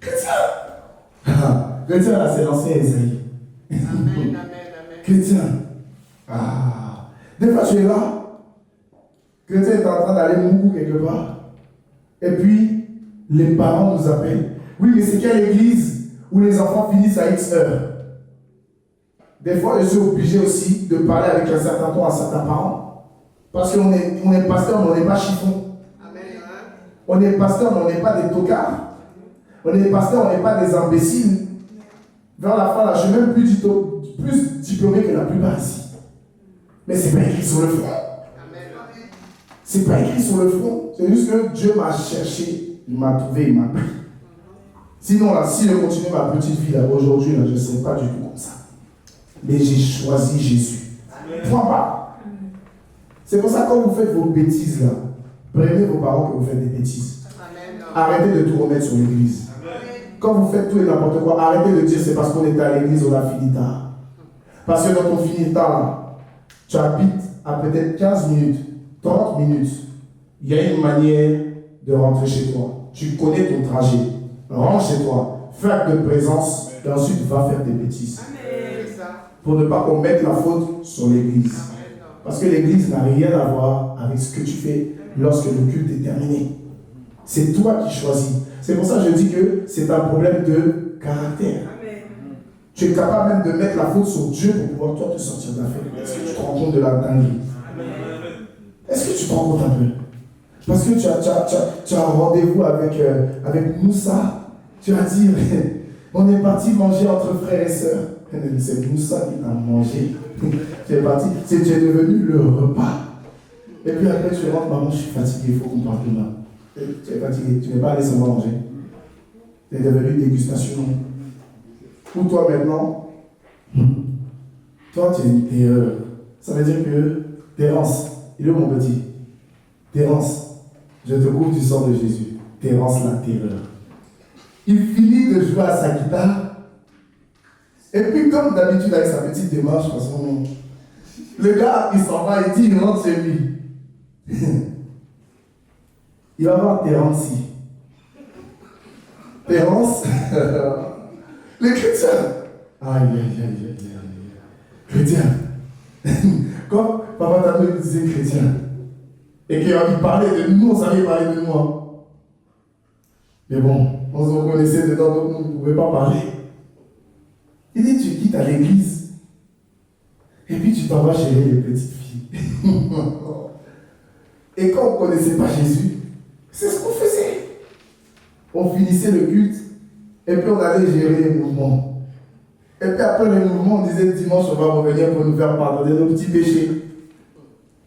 Chrétien! Chrétien, là, c'est l'ancien Esaïe. Amen. Chrétien. Des fois, tu es là. Chrétien est en train d'aller mourir quelque part. Et puis, les parents nous appellent. Oui, mais c'est quelle église où les enfants finissent à X heures? Des fois, je suis obligé aussi de parler avec un certain ton à certains parents. Parce qu'on est pasteur, mais on n'est pas chiffon. On est pasteur, mais on n'est pas des tocards. On est pasteur, on n'est pas des imbéciles. Vers la fin, là, je suis même plus diplômé que la plupart ici. Mais ce n'est pas écrit sur le front. Ce n'est pas écrit sur le front. C'est juste que Dieu m'a cherché, il m'a trouvé, il m'a pris. Sinon, là, si je continue ma petite vie, là, aujourd'hui, là, je ne serais pas du tout comme ça. Mais j'ai choisi Jésus. Point pas. C'est pour ça que quand vous faites vos bêtises, là, prévenez vos parents que vous faites des bêtises. Arrêtez de tout remettre sur l'église. Quand vous faites tout et n'importe quoi, arrêtez de dire c'est parce qu'on est à l'église, on a fini tard. Parce que dans ton fini tard, là, tu habites à peut-être 15 minutes, 30 minutes. Il y a une manière de rentrer chez toi. Tu connais ton trajet. Rentre chez toi, fais acte de présence, et ensuite va faire des bêtises. Pour ne pas commettre la faute sur l'église. Parce que l'église n'a rien à voir avec ce que tu fais lorsque le culte est terminé. C'est toi qui choisis. C'est pour ça que je dis que c'est un problème de caractère. Tu es capable même de mettre la faute sur Dieu pour pouvoir toi te sortir de l'affaire. Est-ce que tu te rends compte de la dinguerie? Est-ce que tu te rends compte un peu? Parce que tu as un rendez-vous avec Moussa. Tu vas dire, on est parti manger entre frères et sœurs. C'est Moussa qui t'a mangé. Tu es parti, tu es devenu le repas. Et puis après tu rentres, maman, je suis fatigué, il faut qu'on parle demain. Tu es fatigué, tu n'es pas allé seulement manger. Tu es devenu une dégustation. Ou toi maintenant, toi tu es une terreur. Ça veut dire que Terence, il est où mon petit? Terence, je te couvre du sang de Jésus. Terence la terreur. Il finit de jouer à sa guitare. Et puis comme d'habitude avec sa petite démarche, parce que le gars il s'en va, il dit il rentre chez lui. Il va voir Terence ici. Terence, les chrétiens, Aïe, aïe, aïe, aïe, aïe. Chrétien. Quand Papa Tano disait chrétien, et qu'il parlait de nous, on savait parler de nous. Hein. Mais bon, on se reconnaissait dedans, donc nous ne pouvions pas parler. Il dit, tu quittes à l'église, et puis tu t'en vas chez les petites filles. Et quand on ne connaissait pas Jésus, c'est ce qu'on faisait. On finissait le culte, et puis on allait gérer les mouvements. Et puis après les mouvements, on disait dimanche, on va revenir pour nous faire pardonner nos petits péchés.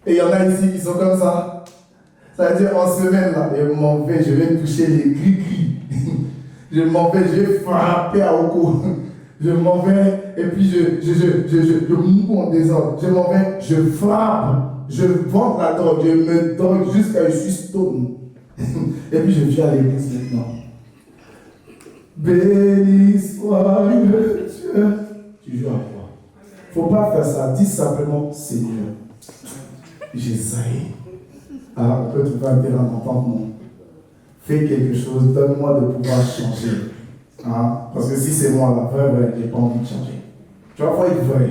Et il y en a ici qui sont comme ça. Ça veut dire en semaine, là, je m'en vais, je vais toucher les gris-gris. Je m'en vais, je vais frapper à Oko. Je m'en vais, et puis je mouille en désordre. Je m'en vais, je frappe, je vante la drogue, je me drogue jusqu'à ce que je suis stone. Et puis je viens à l'église maintenant. Béni soit le Dieu. Tu joues à quoi? Faut pas faire ça. Dis simplement Seigneur. J'essaye. Alors on peut trouver un terrain d'entente, non? Fais quelque chose, donne-moi de pouvoir changer. Hein? Parce que si c'est moi la vrai, je n'ai pas envie de changer. Tu vois, il faut être vrai.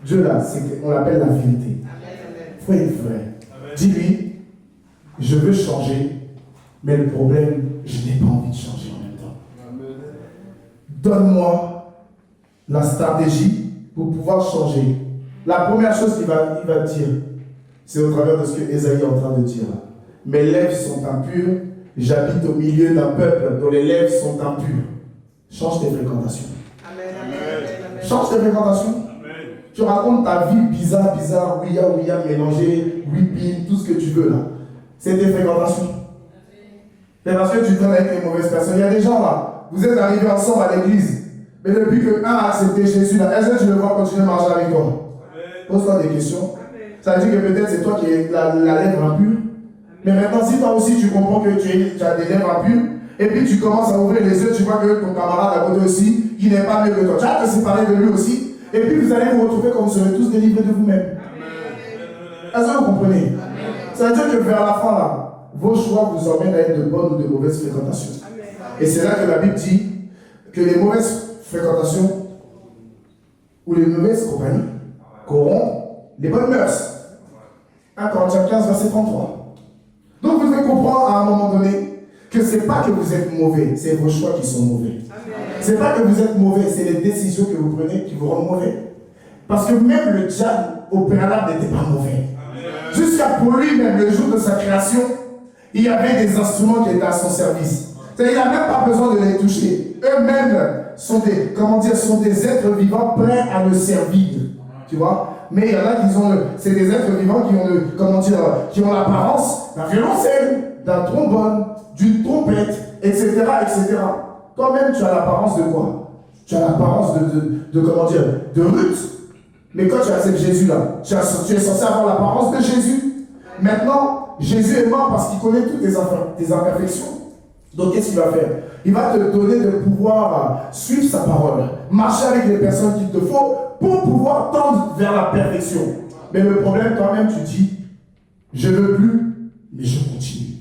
Dieu là, on l'appelle la vérité. Il faut être vrai. Dis-lui, je veux changer, mais le problème, je n'ai pas envie de changer en même temps. Donne-moi la stratégie pour pouvoir changer. La première chose qu'il va dire, c'est au travers de ce que Ésaïe est en train de dire. Mes lèvres sont impures, j'habite au milieu d'un peuple dont les lèvres sont impures. Change tes fréquentations. Amen. Change tes fréquentations. Amen. Tu racontes ta vie bizarre, ouïa, mélangée, whipping, tout ce que tu veux là. C'est tes fréquentations. C'est parce que tu traînes avec les mauvaises personnes. Il y a des gens là, vous êtes arrivés ensemble à l'église, mais depuis que un a accepté Jésus là, est-ce que tu le vois continuer à marcher avec toi? Pose-toi des questions. Ça veut dire que peut-être c'est toi qui es la lèvre impure. Mais maintenant, si toi aussi tu comprends que tu as des lèvres impures, et puis tu commences à ouvrir les yeux, tu vois que ton camarade à côté aussi, il n'est pas mieux que toi. Tu vas te séparer de lui aussi, et puis vous allez vous retrouver comme vous serez tous délivrés de vous-même. Est-ce que vous comprenez? Amen. Ça veut dire que vers la fin, là, vos choix vous emmènent à être de bonnes ou de mauvaises fréquentations. Amen. Et c'est là que la Bible dit que les mauvaises fréquentations ou les mauvaises compagnies corrompent les bonnes mœurs. 1 Corinthiens 15, verset 33. Donc vous devez comprendre à un moment donné que ce n'est pas que vous êtes mauvais, c'est vos choix qui sont mauvais. Ce n'est pas que vous êtes mauvais, c'est les décisions que vous prenez qui vous rendent mauvais. Parce que même le diable au préalable n'était pas mauvais. Jusqu'à pour lui-même, le jour de sa création, il y avait des instruments qui étaient à son service. C'est-à-dire, il n'a même pas besoin de les toucher. Eux-mêmes sont des êtres vivants prêts à le servir. Tu vois? Mais il y en a qui sont, c'est des êtres vivants qui ont l'apparence d'un violoncelle, d'un trombone, d'une trompette, etc., etc. Toi-même, tu as l'apparence de quoi? Tu as l'apparence de Ruth. Mais quand tu acceptes Jésus là, tu es censé avoir l'apparence de Jésus. Maintenant, Jésus est mort parce qu'il connaît toutes tes imperfections. Donc qu'est-ce qu'il va faire? Il va te donner le pouvoir suivre sa parole, marcher avec les personnes qu'il te faut pour pouvoir tendre vers la perfection. Mais le problème, toi-même, tu dis, je ne veux plus, mais je continue.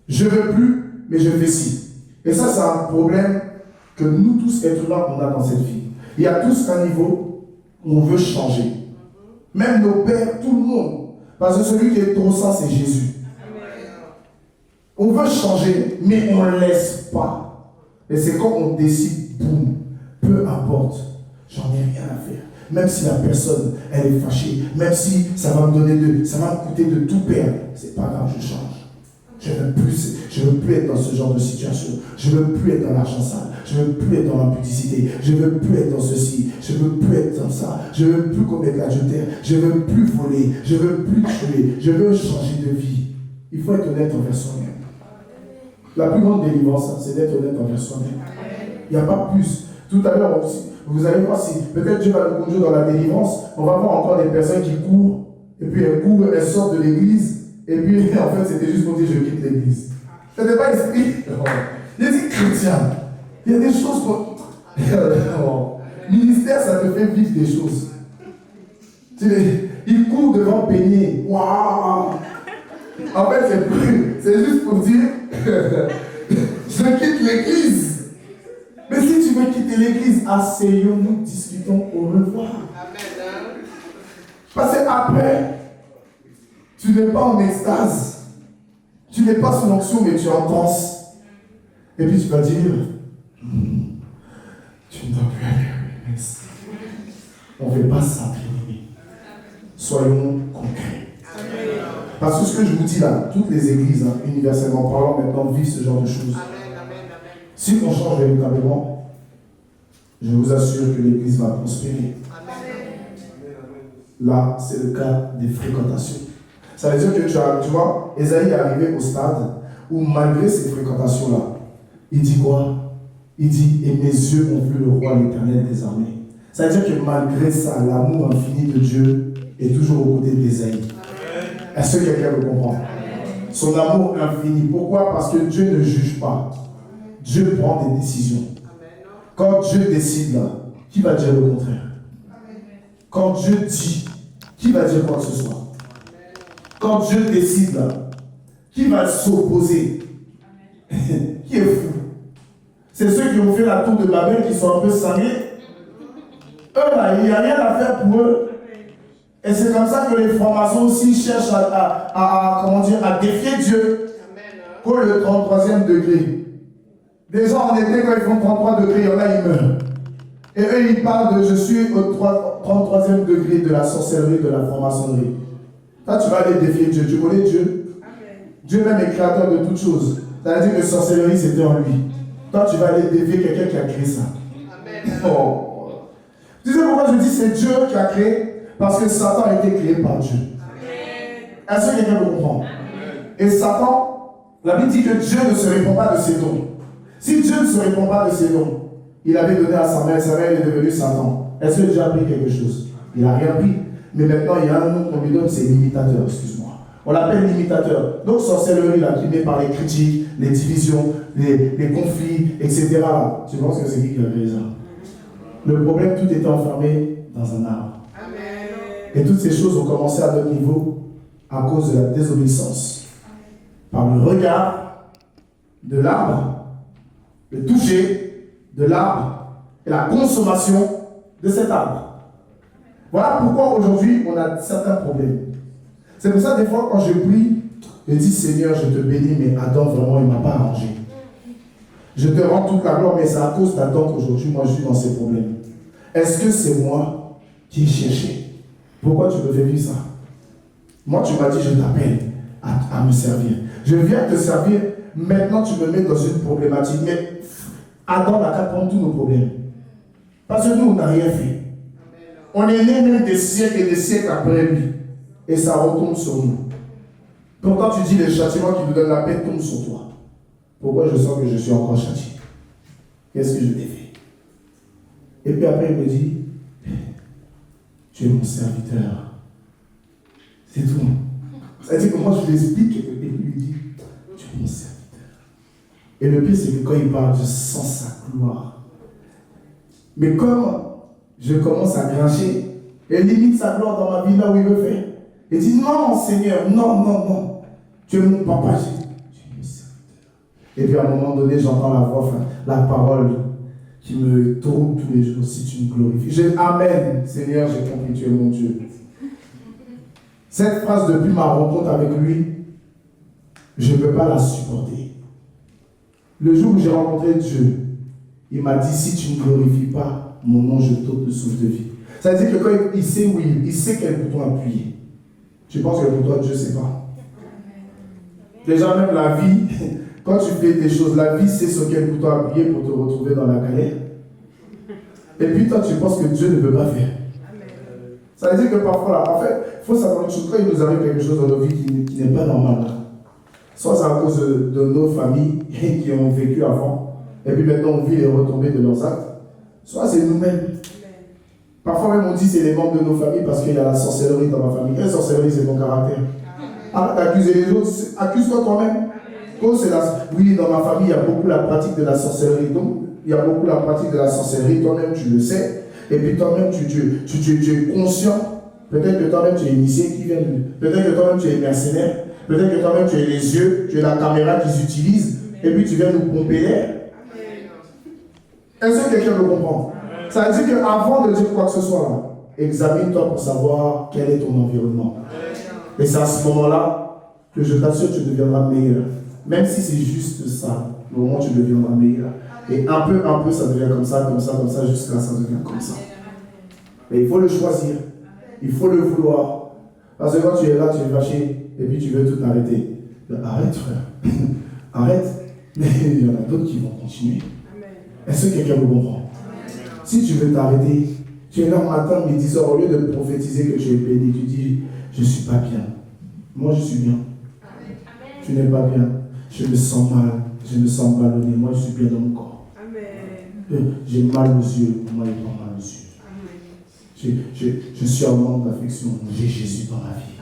Je ne veux plus, mais je fais ci. Et ça, c'est un problème que nous tous, êtres humains, on a dans cette vie. Il y a tous un niveau où on veut changer. Même nos pères, tout le monde. Parce que celui qui est trop saint, c'est Jésus. On veut changer, mais on ne laisse pas. Et c'est quand on décide, boum, peu importe, j'en ai rien à faire. Même si la personne, elle est fâchée, même si ça va me coûter de tout perdre, c'est pas grave, je change. Je ne veux plus être dans ce genre de situation. Je ne veux plus être dans l'argent sale. Je ne veux plus être dans l'impudicité. Je ne veux plus être dans ceci. Je ne veux plus être dans ça. Je ne veux plus commettre l'adultère. Je ne veux plus voler. Je ne veux plus tuer. Je veux changer de vie. Il faut être honnête envers soi-même. La plus grande délivrance, c'est d'être honnête envers soi-même. Il n'y a pas plus. Tout à l'heure, vous allez voir si peut-être Dieu va nous conduire dans la délivrance. On va voir encore des personnes qui courent. Et puis elles courent, elles sortent de l'église. Et puis, en fait, c'était juste pour dire je quitte l'église. Ce n'était pas esprit. Il a dit chrétien. Il y a des choses qu'on. Ministère, ça te fait vivre des choses. Il court devant peigner. Waouh! En fait, c'est juste pour dire je quitte l'église. Mais si tu veux quitter l'église, asseyons-nous, discutons au revoir. Parce qu'après, tu n'es pas en extase. Tu n'es pas sous l'onction, mais tu es en transe. Et puis tu vas dire, tu ne dois plus aller à l'église. On ne fait pas ça, bien-aimé. Soyons concrets. Parce que ce que je vous dis là, toutes les églises, universellement parlant, maintenant vivent ce genre de choses. Si on change véritablement, je vous assure que l'église va prospérer. Là, c'est le cas des fréquentations. Ça veut dire que tu vois, Ésaïe est arrivé au stade où malgré ces fréquentations-là, il dit quoi? Il dit, et mes yeux ont vu le roi, l'Éternel des armées. Ça veut dire que malgré ça, l'amour infini de Dieu est toujours aux côtés d'Ésaïe. Est-ce que quelqu'un le comprend? Son amour infini. Pourquoi? Parce que Dieu ne juge pas. Dieu prend des décisions. Quand Dieu décide là, qui va dire le contraire? Quand Dieu dit, qui va dire quoi que ce soit? Quand Dieu décide là, qui va s'opposer? Qui est fou? C'est ceux qui ont fait la tour de Babel qui sont un peu sangués. Eux là, il n'y a rien à faire pour eux. Et c'est comme ça que les francs-maçons aussi cherchent à défier Dieu pour le 33e degré. Déjà en été, quand ils font 33 degrés, il y en a, ils meurent. Et eux, ils parlent de je suis au 33e degré de la sorcellerie, de la franc-maçonnerie. Toi, tu vas aller défier Dieu. Tu connais Dieu? Dieu même est créateur de toutes choses. Ça veut dire que sorcellerie, c'était en lui. Toi, tu vas aller défier quelqu'un qui a créé ça. Oh. Tu sais pourquoi je dis c'est Dieu qui a créé? Parce que Satan a été créé par Dieu. Est-ce que quelqu'un le comprend? Et Satan, la Bible dit que Dieu ne se répond pas de ses dons. Si Dieu ne se répond pas de ses dons, il avait donné à sa mère est devenu Satan. Est-ce que Dieu a pris quelque chose? Il n'a rien pris. Mais maintenant, il y a un nom qu'on lui donne, c'est l'imitateur, excuse-moi. On l'appelle l'imitateur. Donc, sorcellerie, là, qui met par les critiques, les divisions, les conflits, etc. Là. Tu penses que c'est qui a créé ça? Le problème, tout était enfermé dans un arbre. Et toutes ces choses ont commencé à notre niveau à cause de la désobéissance. Par le regard de l'arbre, le toucher de l'arbre et la consommation de cet arbre. Voilà pourquoi aujourd'hui on a certains problèmes. C'est pour ça des fois quand je prie, je dis Seigneur, je te bénis, mais Adam vraiment il ne m'a pas arrangé. Je te rends toute la gloire, mais c'est à cause d'Adam qu'aujourd'hui moi je suis dans ces problèmes. Est-ce que c'est moi qui ai cherché? Pourquoi tu me fais vivre ça? Moi tu m'as dit je t'appelle à me servir. Je viens te servir, maintenant tu me mets dans une problématique. Mais Adam n'a qu'à prendre tous nos problèmes. Parce que nous on n'a rien fait. On est né même des siècles et des siècles après lui. Et ça retombe sur nous. Pourtant tu dis les châtiments qui nous donnent la paix tombent sur toi. Pourquoi je sens que je suis encore châtié? Qu'est-ce que je t'ai fait? Et puis après il me dit, tu es mon serviteur. C'est tout. C'est-à-dire que moi je lui explique et puis il lui dit, tu es mon serviteur. Et le pire c'est que quand il parle, je sens sa gloire. Mais comme je commence à grincher, et limite sa gloire dans ma vie là où il veut faire. Il dit non Seigneur, non, non, non. Tu es mon papa, tu es mon serviteur. Et puis à un moment donné, j'entends la voix, la parole qui me tourne tous les jours, si tu me glorifies. Amen, Seigneur, j'ai compris, tu es mon Dieu. Cette phrase, depuis ma rencontre avec lui, je ne peux pas la supporter. Le jour où j'ai rencontré Dieu, il m'a dit, si tu ne glorifies pas mon nom, je t'ôte le souffle de vie. Ça veut dire que quand il sait où il sait quel bouton appuyer. Tu penses que pour toi, Dieu ne sait pas. Déjà, même la vie, quand tu fais des choses, la vie sait sur quel bouton appuyer pour te retrouver dans la galère. Et puis toi, tu penses que Dieu ne peut pas faire. Ça veut dire que parfois, là, en fait, il faut savoir une chose, quand il nous arrive quelque chose dans nos vies qui n'est pas normal, là, soit c'est à cause de nos familles qui ont vécu avant, et puis maintenant on vit les retombées de leurs actes, soit c'est nous-mêmes. Parfois même on dit c'est les membres de nos familles parce qu'il y a la sorcellerie dans ma famille. La sorcellerie c'est ton caractère. Arrête d'accuser les autres, accuse-toi toi-même. Oui, dans ma famille il y a beaucoup la pratique de la sorcellerie. Donc il y a beaucoup la pratique de la sorcellerie, toi-même tu le sais. Et puis toi-même tu es conscient. Peut-être que toi-même tu es initié qui vient de... Peut-être que toi-même tu es mercenaire. Peut-être que toi-même tu es les yeux, tu es la caméra qu'ils utilisent. Et puis tu viens nous pomper l'air. Est-ce que quelqu'un me comprend? Ça veut dire qu'avant de dire quoi que ce soit là, examine-toi pour savoir quel est ton environnement. Et c'est à ce moment-là que je t'assure que tu deviendras meilleur. Même si c'est juste ça, au moment où tu deviendras meilleur. Et un peu, ça devient comme ça, jusqu'à ça devient comme ça. Mais il faut le choisir. Il faut le vouloir. Parce que quand tu es là, tu es fâché, et puis tu veux tout arrêter. Ben, arrête, frère. Arrête. Mais il y en a d'autres qui vont continuer. Est-ce que quelqu'un me comprend? Si tu veux t'arrêter, tu es là matin, mais 10 heures, au lieu de prophétiser que tu es béni, tu dis, je ne suis pas bien. Moi, je suis bien. Tu n'es pas bien. Je me sens mal. Je me sens ballonné. Moi, je suis bien dans mon corps. J'ai mal aux yeux. Moi, il pas mal aux yeux. Je suis en manque d'affection. J'ai Jésus dans ma vie.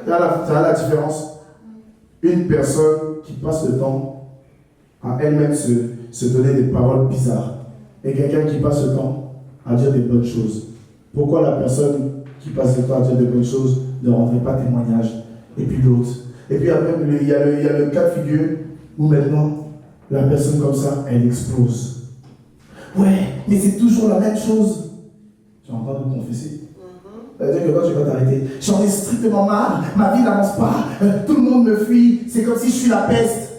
Tu as la différence. Une personne qui passe le temps à elle-même se donner des paroles bizarres. Et quelqu'un qui passe le temps à dire des bonnes choses. Pourquoi la personne qui passe le temps à dire des bonnes choses ne rendrait pas témoignage? Et puis l'autre. Et puis après, il y a le cas de figure où maintenant, la personne comme ça, elle explose. Ouais, mais c'est toujours la même chose. Tu es en train de confesser. C'est-à-dire que quand tu vas t'arrêter, j'en ai strictement marre, ma vie n'avance pas, tout le monde me fuit, c'est comme si je suis la peste.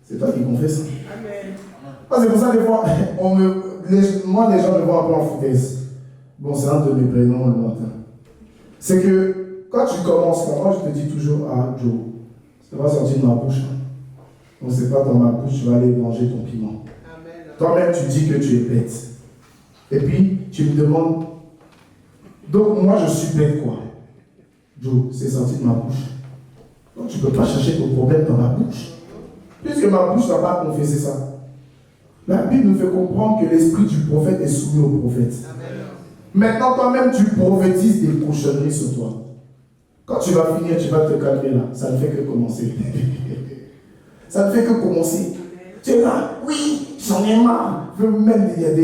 C'est toi qui confesses. C'est pour ça, des fois, moi, les gens me voient un peu en foutaise. Bon, c'est un de mes prénoms le matin. C'est que quand tu commences, moi, je te dis toujours, ah, Joe, ça va sortir de ma bouche. Donc, c'est pas dans ma bouche, tu vas aller manger ton piment. Toi-même, tu dis que tu es bête. Et puis, tu me demandes, donc, moi, je suis bête, quoi. Joe, c'est sorti de ma bouche. Donc, tu ne peux pas chercher ton problème dans ma bouche. Puisque ma bouche n'a pas confessé ça. La Bible nous fait comprendre que l'esprit du prophète est soumis au prophète. Maintenant, toi-même, tu prophétises des cochonneries sur toi. Quand tu vas finir, tu vas te calmer là. Ça ne fait que commencer. Ça ne fait que commencer. Tu es là, oui, j'en ai marre. Même, il y a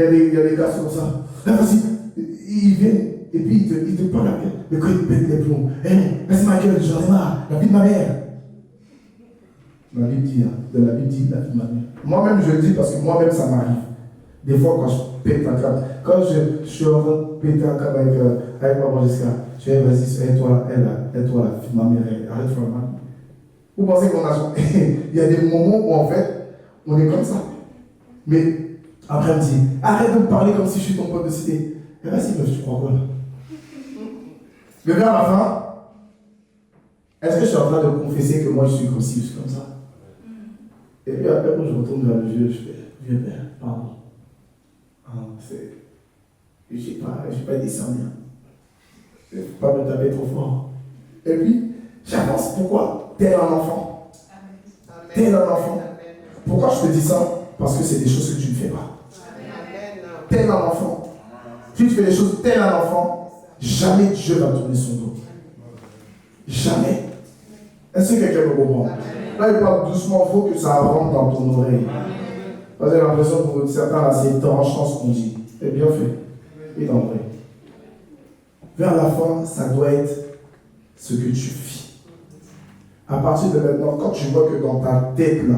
des gars comme ça. Vas-y, ils viennent et puis ils te parlent après. Mais quand ils pètent les plombs, laisse ma gueule, j'en ai marre. La vie de ma mère. La Bible dit, de la Bible dit, la vie de ma mère. Moi-même, je le dis parce que moi-même, ça m'arrive. Des fois, quand je pète un câble, quand je suis en train de péter un câble avec maman Jessica, je dis, vas-y, aide-toi, aide-toi, la fille de ma mère, arrête-toi, maman. Vous pensez qu'on a. Il y a des moments où, en fait, on est comme ça. Mais après, elle me dit, arrête de me parler comme si je suis ton pote de cité. Et vas-y, meuf, tu crois quoi là? Mais vers la fin, est-ce que je suis en train de confesser que moi, je suis comme ci, je suis comme ça? Et puis après, quand je retourne vers le vieux, je fais, vieux père, pardon. Je n'ai pas descendu. Il ne faut pas me taper trop fort. Et puis, j'avance. Pourquoi? Tel un enfant. Tel un enfant. Pourquoi je te dis ça? Parce que c'est des choses que tu ne fais pas. Tel un enfant. Si tu fais des choses tel un enfant, jamais Dieu va tourner son dos. Jamais. Est-ce que quelqu'un me comprend? Là, il parle doucement, il faut que ça rentre dans ton oreille. Parce que j'ai l'impression que pour certains, là, c'est tranchant ce qu'on dit. C'est bien fait. Et dans vrai. Vers la fin, ça doit être ce que tu vis. À partir de maintenant, quand tu vois que dans ta tête, là,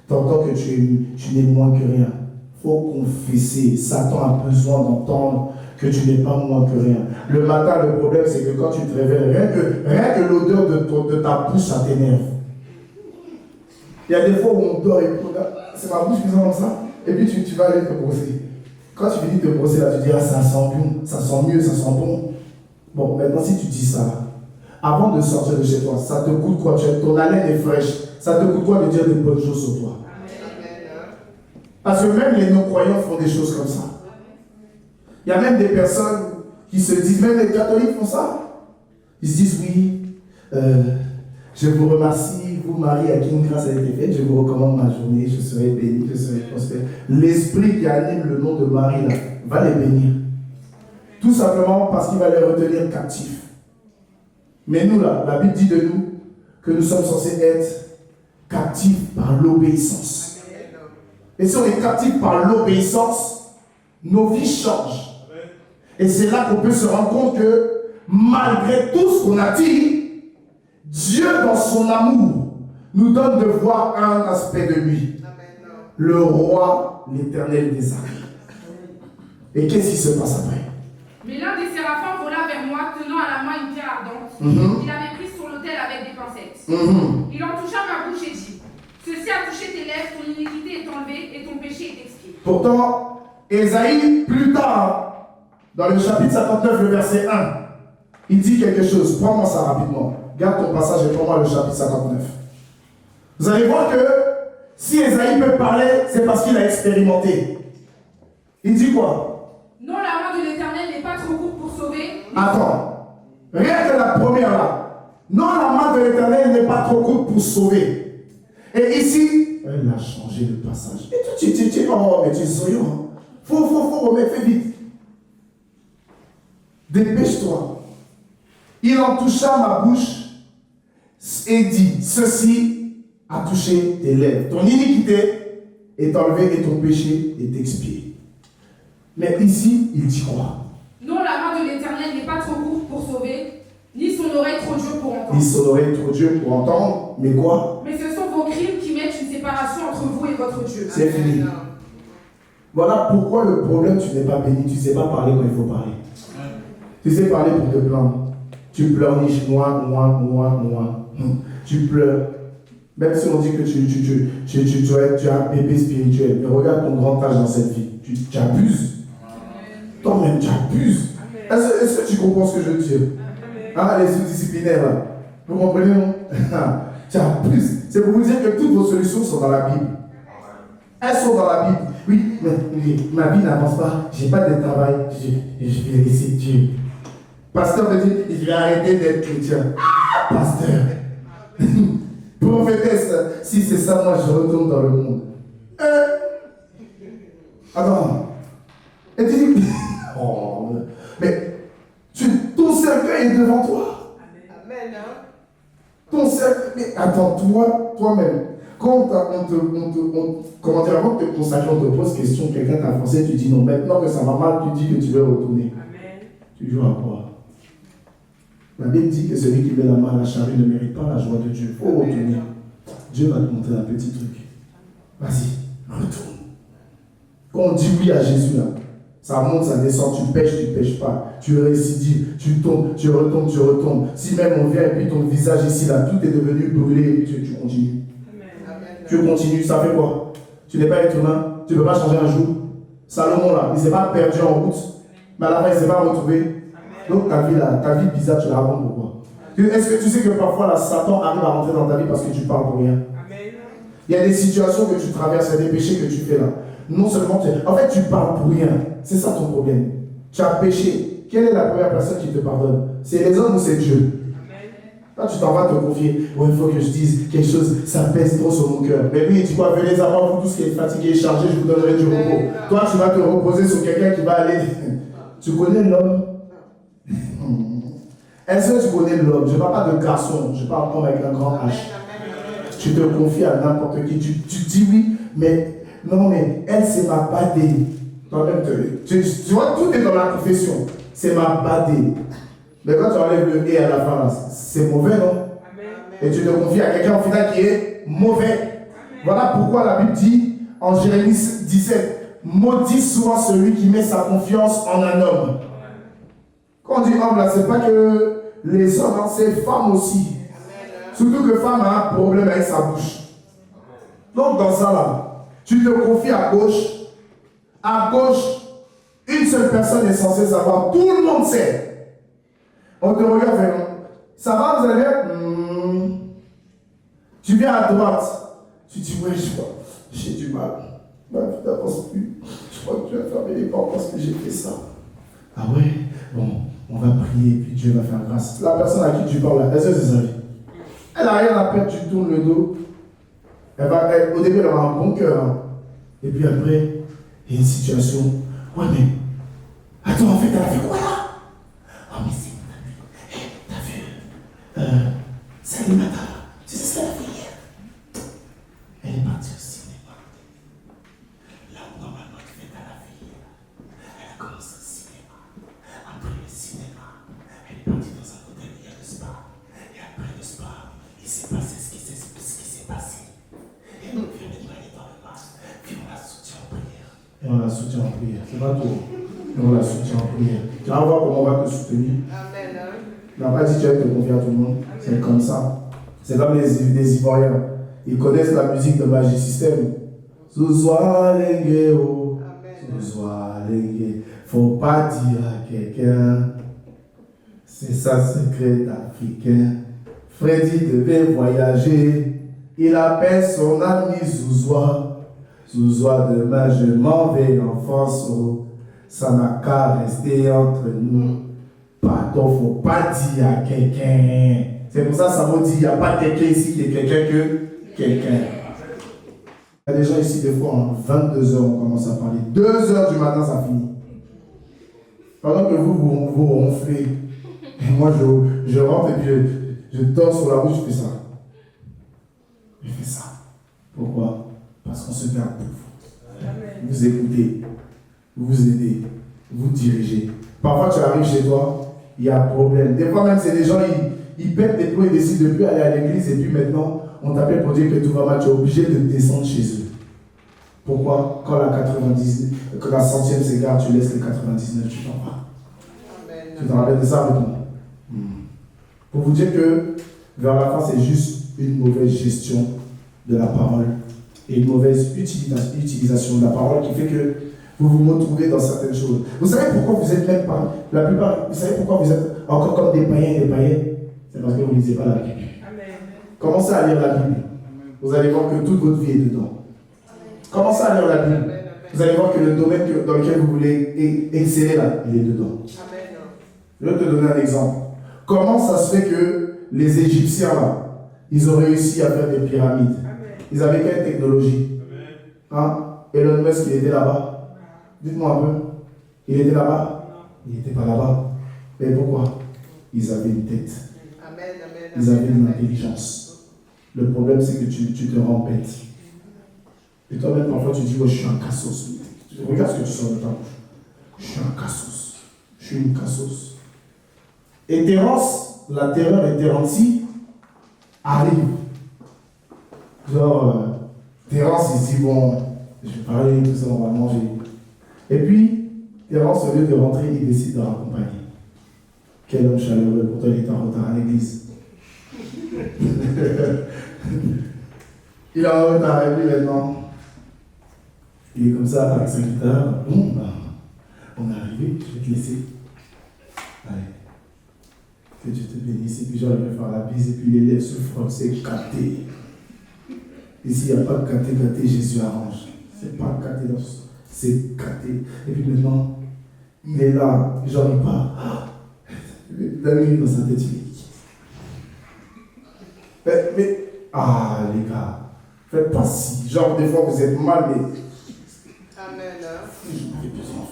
tu entends que tu n'es moins que rien, il faut confesser. Satan a besoin d'entendre que tu n'es pas moins que rien. Le matin, le problème, c'est que quand tu te réveilles, rien que l'odeur de ta bouche, ça t'énerve. Il y a des fois où on dort et c'est ma bouche qui sent comme ça, et puis tu vas aller te brosser. Quand tu finis de te brosser, là, tu dis, ah, ça sent bon, ça sent mieux, ça sent bon. Bon, maintenant, si tu dis ça, avant de sortir de chez toi, ça te coûte quoi? Ton haleine est fraîche. Ça te coûte quoi de dire des bonnes choses sur toi? Parce que même les non-croyants font des choses comme ça. Il y a même des personnes qui se disent, même les catholiques font ça. Ils se disent, oui, je vous remercie, vous Marie, à qui une grâce a été faite, je vous recommande ma journée, je serai béni, je serai prospère. L'esprit qui anime le nom de Marie, là, va les bénir. Tout simplement parce qu'il va les retenir captifs. Mais nous, là, la Bible dit de nous que nous sommes censés être captifs par l'obéissance. Et si on est captifs par l'obéissance, nos vies changent. Et c'est là qu'on peut se rendre compte que malgré tout ce qu'on a dit, Dieu, dans son amour, nous donne de voir un aspect de lui. le roi, l'Éternel des armées. Et qu'est-ce qui se passe après? Mais l'un des séraphins vola vers moi, tenant à la main une pierre ardente. Il avait pris sur l'autel avec des pincettes. Il en toucha ma bouche et dit: ceci a touché tes lèvres, ton iniquité est enlevée et ton péché est expié. Pourtant, Ésaïe, plus tard, dans le chapitre 59, le verset 1, il dit quelque chose. Prends-moi ça rapidement. Garde ton passage et prends-moi le chapitre 59. Vous allez voir que si Ésaïe peut parler, c'est parce qu'il a expérimenté. Il dit quoi? Non, la main de l'Éternel n'est pas trop courte pour sauver. Attends. Rien que la première là. Non, la main de l'Éternel n'est pas trop courte pour sauver. Et ici, elle a changé le passage. Et oh, mais tu es souriant. Faut remettre, fais vite. Dépêche-toi. Il en toucha ma bouche et dit: ceci a touché tes lèvres. Ton iniquité est enlevée et ton péché est expié. Mais ici, il dit quoi? Non, la main de l'Éternel n'est pas trop courte pour sauver, ni son oreille trop dure pour entendre. Ni son oreille trop dure pour entendre, mais quoi? Mais ce sont vos crimes qui mettent une séparation entre vous et votre Dieu. C'est fini. Voilà pourquoi le problème, tu n'es pas béni, tu ne sais pas parler quand il faut parler. Tu sais parler pour te plaindre. Tu pleurniches, moi. Tu pleures. Même si on dit que tu as un bébé spirituel, mais regarde ton grand âge dans cette vie. Tu abuses. Toi-même, tu abuses. Est-ce que tu comprends ce que je veux dire? Ah, les sous-disciplinaires là. Vous comprenez, non? Tu abuses. C'est pour vous dire que toutes vos solutions sont dans la Bible. Elles sont dans la Bible. Oui, mais ma vie n'avance pas. Je n'ai pas de travail. Je vais laisser Dieu. Pasteur me dit: je vais arrêter d'être chrétien. Pasteur. Prophétesse, si c'est ça, moi je retourne dans le monde. Attends. Et tu dis: oh, mais ton cercueil est devant toi. Amen. Ton cercueil. Mais attends, toi-même. Quand avant de te consacrer, on te pose question, quelqu'un t'a forcé, tu dis non. Maintenant que ça va mal, tu dis que tu veux retourner. Amen. Tu joues à quoi? La Bible dit que celui qui met la main à la charrue ne mérite pas la joie de Dieu. Il faut retourner. Dieu va te montrer un petit truc. Vas-y, retourne. Quand on dit oui à Jésus, là, ça monte, ça descend, tu pêches pas. Tu récidives, tu tombes, tu retombes. Si même on vient et puis ton visage ici, là, tout est devenu brûlé et puis tu continues. Tu continues, ça fait quoi? Tu n'es pas être humain, tu ne peux pas changer un jour. Salomon, là, il ne s'est pas perdu en route, mais à la fin, il ne s'est pas retrouvé. Donc ta vie bizarre, tu la racontes pourquoi? Est-ce que tu sais que parfois, là, Satan arrive à rentrer dans ta vie parce que tu parles pour rien? Il y a des situations que tu traverses, il y a des péchés que tu fais là. Non seulement en fait, tu parles pour rien. C'est ça ton problème. Tu as péché. Quelle est la première personne qui te pardonne? C'est les hommes ou c'est Dieu? Là, tu t'en vas te confier. Ouais, il faut que je dise quelque chose, ça pèse trop sur mon cœur. Mais lui, il dit quoi? Venez à moi, vous tous qui êtes fatigués et chargés, je vous donnerai du repos. Toi, tu vas te reposer sur quelqu'un qui va aller. Tu connais l'homme? Est-ce que tu connais l'homme? Je ne parle pas de garçon, je parle comme avec un grand H. Tu te confies à n'importe qui. Tu dis oui, mais non, mais elle, c'est ma badée. Toi-même, tu vois, tout est dans la confession. C'est ma badée. Mais quand tu enlèves le et à la fin, c'est mauvais, non? Amen. Et tu te confies à quelqu'un au final qui est mauvais. Amen. Voilà pourquoi la Bible dit en Jérémie 17, maudit soit celui qui met sa confiance en un homme. Quand on dit homme, là, c'est pas que les hommes, hein, c'est femmes aussi. Amen. Surtout que femme a un problème avec sa bouche. Donc dans ça là, tu te confies à gauche. À gauche, une seule personne est censée savoir. Tout le monde sait. On te regarde vraiment. Ça va, vous allez bien? Tu viens à droite. Tu dis, ouais, j'ai du mal. Ma vie n'avance plus. Je crois que tu vas fermer les portes parce que j'ai fait ça. Ah ouais? Bon, on va prier, puis Dieu va faire grâce. La personne à qui tu parles là, est-ce que c'est sa vie? Elle n'a rien à perdre, tu tournes le dos. Au début, elle aura un bon cœur. Hein. Et puis après, il y a une situation. Ouais, mais. Attends, en fait, elle a fait quoi là? Oh, mais c'est. T'as vu? Salimata, tu sais ce qu'elle a fait hier? Elle est partie au cinéma. Là où normalement tu fais à la vie. Elle a commencé au cinéma. Après le cinéma, elle est partie dans un hôtel où il y a le spa. Et après le spa, il s'est passé ce qui s'est passé. Et donc, viens mettre dans le masque. prière. C'est pas tout. Mais on la soutient en prière. Tu vas voir comment on va te soutenir. Amen. On n'a pas dit que tu vas te confier à tout le monde. C'est comme ça. C'est comme les Ivoiriens. Ils connaissent la musique de Magic System. Zouzoua lengue oh. Zouzoua lengue. Faut pas dire à quelqu'un. C'est ça secret africain. Freddy devait voyager. Il appelle son ami Zouzoua. Zouzoua, demain je m'en vais en France. Oh. Ça n'a qu'à rester entre nous. Pardon, faut pas dire à quelqu'un. C'est pour ça que ça veut dire il n'y a pas quelqu'un ici qui est quelqu'un que quelqu'un. Il y a des gens ici, des fois, en 22h, on commence à parler. 2h du matin, ça finit. Pendant que vous ronflez. Et moi, je rentre et puis je dors sur la route, je fais ça. Je fais ça. Pourquoi? Parce qu'on se garde pour vous. Vous écoutez, vous aidez, vous dirigez. Parfois, tu arrives chez toi, il y a un problème. Des fois, même, c'est des gens, ils pètent des plombs, ils décident de ne plus aller à l'église et puis maintenant, on t'appelle pour dire que tout va mal, tu es obligé de descendre chez eux. Pourquoi? Quand la 100e s'égare, tu laisses les 99, tu t'en vas. Tu te rappelles de ça maintenant? Pour vous dire que vers la fin, c'est juste une mauvaise gestion de la parole et une mauvaise utilisation de la parole qui fait que vous vous retrouvez dans certaines choses. Vous savez pourquoi vous êtes même pas, la plupart, vous savez pourquoi vous êtes encore comme des païens et des païennes? C'est parce que vous ne lisez pas la Bible. Amen. Commencez à lire la Bible. Vous allez voir que toute votre vie est dedans. Commencez à lire la Bible. Vous allez voir que le domaine dans lequel vous voulez exceller là, il est dedans. Amen. Je vais te donner un exemple. Comment ça se fait que les Égyptiens là, ils ont réussi à faire des pyramides? Amen. Ils avaient quelle technologie? Hein? Elon Musk, il était là-bas. Dites-moi un peu. Il était là-bas? Il n'était pas là-bas. Et pourquoi? Ils avaient une tête. Amen, amen, ils avaient une intelligence. Le problème, c'est que tu te rends bête. Et toi-même, parfois, tu dis, oh, je suis un cassos. Regarde ce que tu sors de ta bouche. Je suis un cassos. Je suis une cassos. Et Terence, la terreur et Terency arrive. Genre, Terence, il dit, bon, je vais parler, tout ça, on va manger. Et puis, Terence, au lieu de rentrer, il décide de raccompagner. Quel homme chaleureux, pourtant il est en retard à l'église. Il est en retard et puis maintenant, il est comme ça avec sa guitare. Bon, bah, on est arrivé, je vais te laisser. Allez, que Dieu te bénisse. Et puis genre, il va faire la bise et puis l'élève se frotte, c'est gâté. Ici, il n'y a pas de gâté, Jésus arrange. C'est pas gâté, c'est gâté. Et puis maintenant, il est là, genre il part. La nuit dans sa tête, il est mais, les gars, faites pas si. Genre, des fois, vous êtes mal, mais. Amen. J'en avais besoin.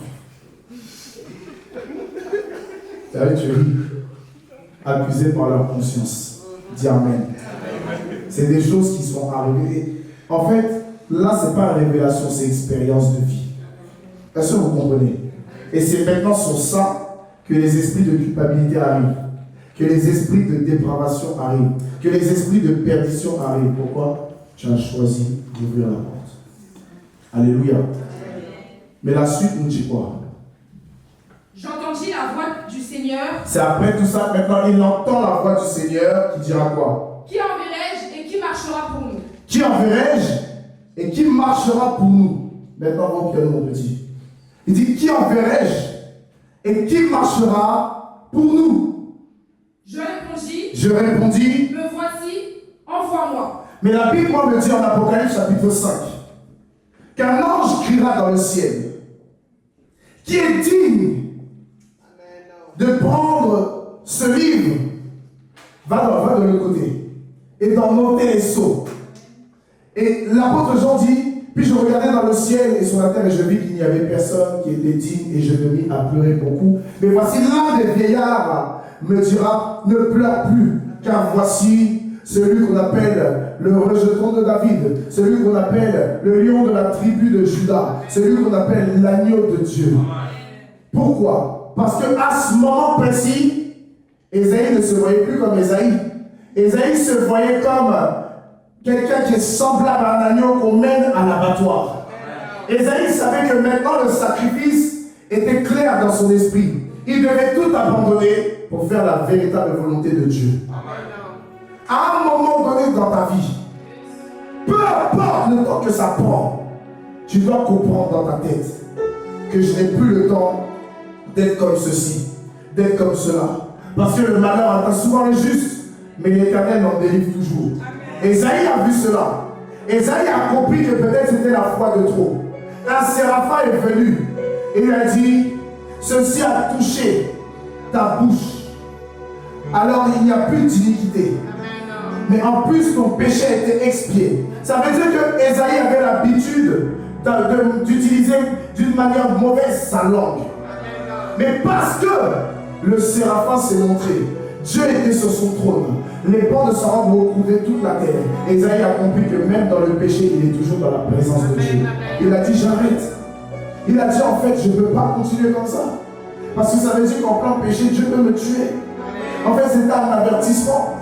T'as vu, tu ris. Accusés par leur conscience. Dis Amen. C'est des choses qui sont arrivées. En fait, là, c'est pas révélation, c'est expérience de vie. Est-ce que vous comprenez? Et c'est maintenant sur ça que les esprits de culpabilité arrivent, que les esprits de dépravation arrivent, que les esprits de perdition arrivent. Pourquoi? Tu as choisi d'ouvrir la porte. Alléluia. Mais la suite nous dit quoi? J'entendis la voix du Seigneur. C'est après tout ça, maintenant il entend la voix du Seigneur qui dira quoi? Qui enverrai-je et qui marchera pour nous? Qui enverrai-je et qui marchera pour nous? Maintenant, vos pieds, mon petit. Il dit, qui enverrai-je et qui marchera pour nous? Je répondis, me voici, envoie-moi. Mais la Bible me dit en Apocalypse chapitre 5 qu'un ange criera dans le ciel, qui est digne de prendre ce livre, va de l'autre côté et d'en ôter les sceaux. Et l'apôtre Jean dit, puis je regardais dans le ciel et sur la terre et je vis qu'il n'y avait personne qui était digne et je me mis à pleurer beaucoup. Mais voici l'un des vieillards me dira, ne pleure plus, car voici celui qu'on appelle le rejeton de David, celui qu'on appelle le lion de la tribu de Juda, celui qu'on appelle l'agneau de Dieu. Pourquoi? Parce qu'à ce moment précis, Ésaïe ne se voyait plus comme Ésaïe. Ésaïe se voyait comme quelqu'un qui est semblable à un agneau qu'on mène à l'abattoir. Esaïe savait que maintenant le sacrifice était clair dans son esprit. Il devait tout abandonner pour faire la véritable volonté de Dieu. À un moment donné dans ta vie, peu importe le temps que ça prend, tu dois comprendre dans ta tête que je n'ai plus le temps d'être comme ceci, d'être comme cela. Parce que le malheur atteint souvent les justes, mais l'Éternel en délivre toujours. Esaïe a vu cela. Esaïe a compris que peut-être c'était la foi de trop. Un séraphin est venu et il a dit, ceci a touché ta bouche. Alors il n'y a plus d'iniquité. Mais en plus ton péché a été expié. Ça veut dire que Esaïe avait l'habitude d'utiliser d'une manière mauvaise sa langue. Mais parce que le séraphin s'est montré, Dieu était sur son trône, les bancs de sa robe recouvraient toute la terre. Esaïe a compris que même dans le péché, il est toujours dans la présence de Dieu. Il a dit j'arrête. Il a dit en fait je ne peux pas continuer comme ça. Parce que ça veut dire qu'en plein péché, Dieu peut me tuer. En fait c'était un avertissement.